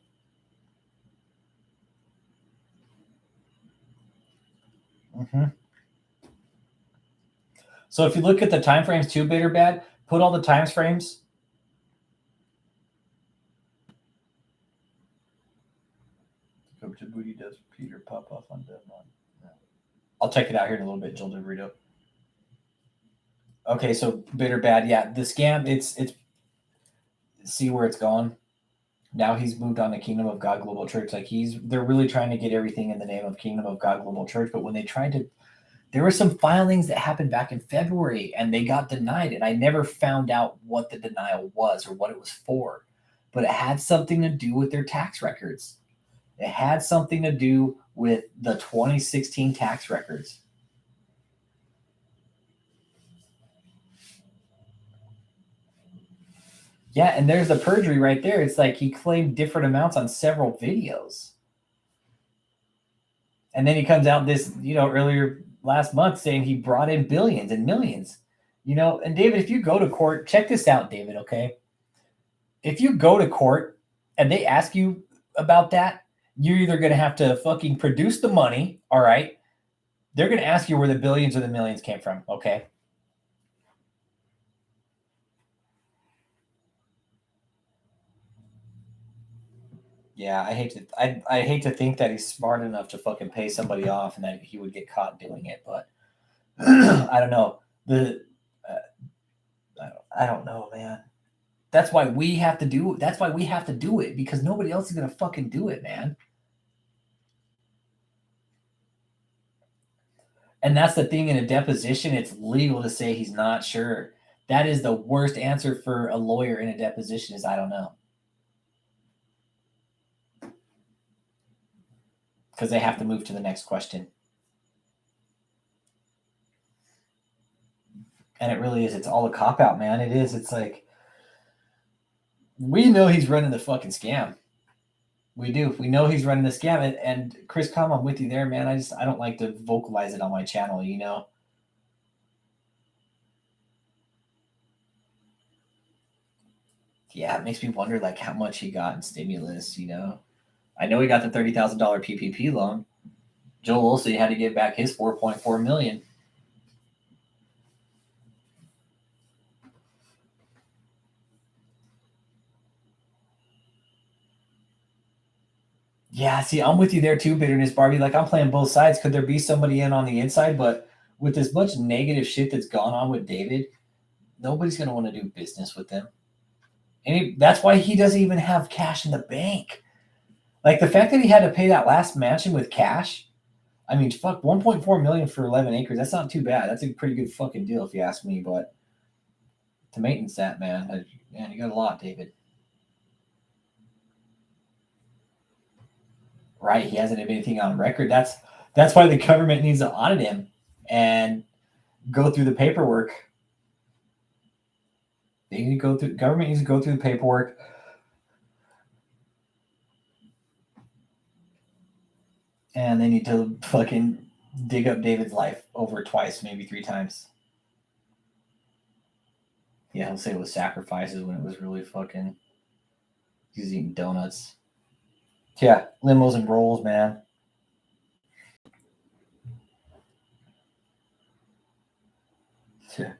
So if you look at the time frames too, bitter bad, put all the time frames. Coach Booty does Peter pop off on Devon. I'll check it out here in a little bit, Joel DeVito. Okay, so bitter bad, yeah. The scam, it's see where it's gone. Now he's moved on to Kingdom of God Global Church. Like they're really trying to get everything in the name of Kingdom of God Global Church, but when they tried to, there were some filings that happened back in February and they got denied, and I never found out what the denial was or what it was for, but it had something to do with their tax records. It had something to do with the 2016 tax records. Yeah, and there's the perjury right there. It's like he claimed different amounts on several videos. And then he comes out this, earlier last month saying he brought in billions and millions. And David, if you go to court, check this out, David, okay? If you go to court and they ask you about that, you're either going to have to fucking produce the money, all right? They're going to ask you where the billions or the millions came from, okay? Yeah, I hate to think that he's smart enough to fucking pay somebody off and that he would get caught doing it, but I don't know. I don't know, man. That's why we have to do it. That's why we have to do it, because nobody else is gonna fucking do it, man. And that's the thing, in a deposition, it's legal to say he's not sure. That is the worst answer for a lawyer in a deposition is I don't know. Because they have to move to the next question. And it really is. It's all a cop-out, man. It is. It's like, we know he's running the fucking scam. We do. We know he's running the scam. And Chris Com, I'm with you there, man. I don't like to vocalize it on my channel, Yeah, it makes me wonder, like, how much he got in stimulus, I know he got the $30,000 PPP loan. Joel Olsen had to give back his $4.4 million. Yeah, see, I'm with you there too, bitterness, Barbie. Like, I'm playing both sides. Could there be somebody in on the inside? But with as much negative shit that's gone on with David, nobody's going to want to do business with him. And that's why he doesn't even have cash in the bank. Like, the fact that he had to pay that last mansion with cash, I mean, fuck, $1.4 million for 11 acres. That's not too bad. That's a pretty good fucking deal if you ask me. But to maintenance that, man, you got a lot, David. Right, he hasn't had anything on record. That's why the government needs to audit him and go through the paperwork. Government needs to go through the paperwork. And they need to fucking dig up David's life over twice, maybe 3 times. Yeah, he'll say it was sacrifices when it was really fucking he's eating donuts. Yeah, limos and rolls, man. Yeah.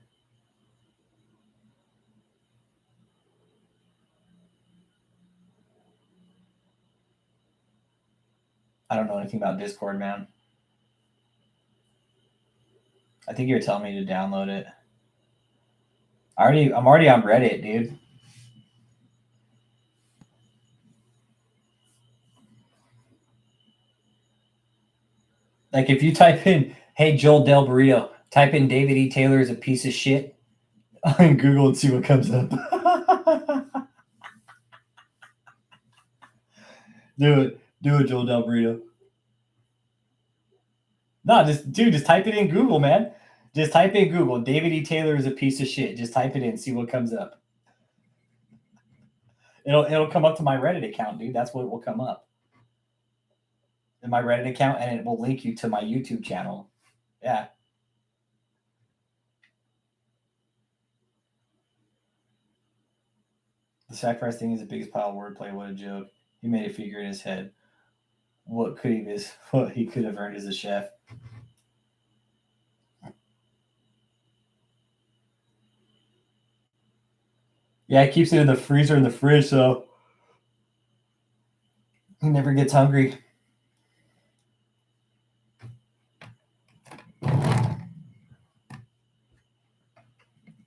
I don't know anything about Discord, man. I think you're telling me to download it. I'm already on Reddit, dude. Like if you type in, "Hey Joel Del Burrito," type in David E. Taylor is a piece of shit on Google and see what comes up. Do it, Joel Del Burrito. No, just type it in Google, man. Just type in Google. David E. Taylor is a piece of shit. Just type it in, see what comes up. It'll come up to my Reddit account, dude. That's what will come up. In my Reddit account, and it will link you to my YouTube channel. Yeah. The sacrifice thing is the biggest pile of wordplay. What a joke. He made a figure in his head. What he could have earned as a chef. Yeah, he keeps it in the freezer in the fridge, so he never gets hungry.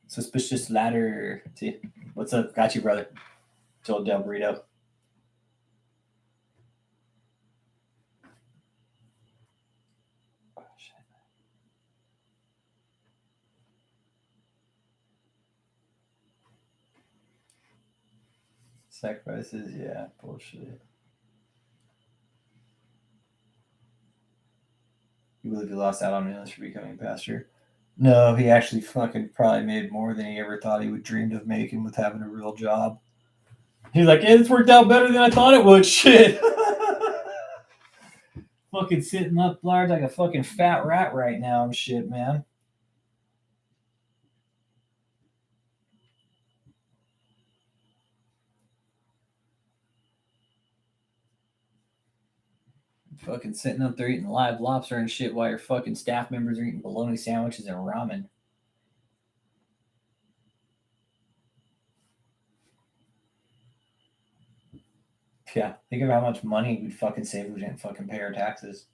Suspicious ladder. See, what's up? Got you, brother. Joel Del Burrito. Sacrifices, yeah, bullshit. You believe he lost out on millions for becoming a pastor? No, he actually fucking probably made more than he ever thought he would dreamed of making with having a real job. He's like, hey, this worked out better than I thought it would. Shit. Fucking sitting up large like a fucking fat rat right now and shit, man. Fucking sitting up there eating live lobster and shit while your fucking staff members are eating bologna sandwiches and ramen. Yeah, think of how much money we'd fucking save if we didn't fucking pay our taxes.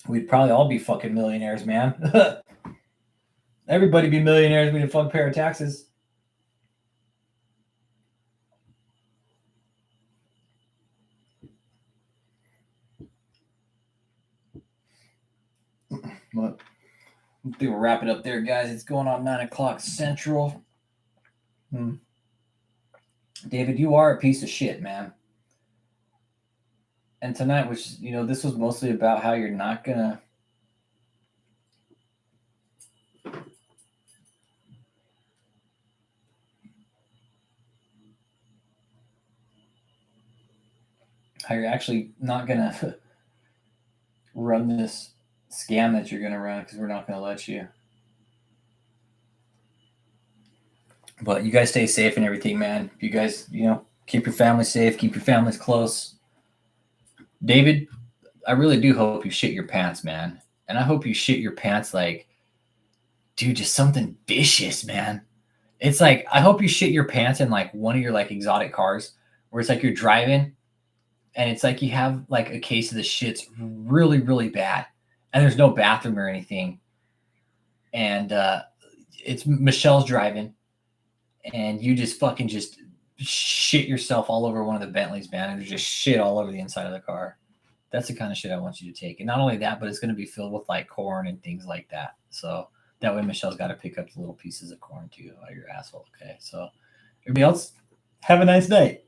We'd probably all be fucking millionaires, man. Everybody be millionaires if we didn't fucking pay our taxes. But I think we'll wrap it up there, guys. It's going on 9 o'clock Central. David, you are a piece of shit, man. And tonight, this was mostly about how you're not gonna how you're actually not gonna run this scam that you're gonna run because we're not gonna let you. But you guys stay safe and everything, man. You guys, keep your family safe, keep your families close. David, I really do hope you shit your pants, man. And I hope you shit your pants like, dude, just something vicious, man. It's like, I hope you shit your pants in like one of your like exotic cars where it's like you're driving and it's like you have like a case of the shits really, really bad. And there's no bathroom or anything. And it's Michelle's driving. And you just fucking just shit yourself all over one of the Bentleys, man. And there's just shit all over the inside of the car. That's the kind of shit I want you to take. And not only that, but it's going to be filled with like corn and things like that. So that way Michelle's got to pick up the little pieces of corn too out of your asshole. Okay. So everybody else, have a nice night.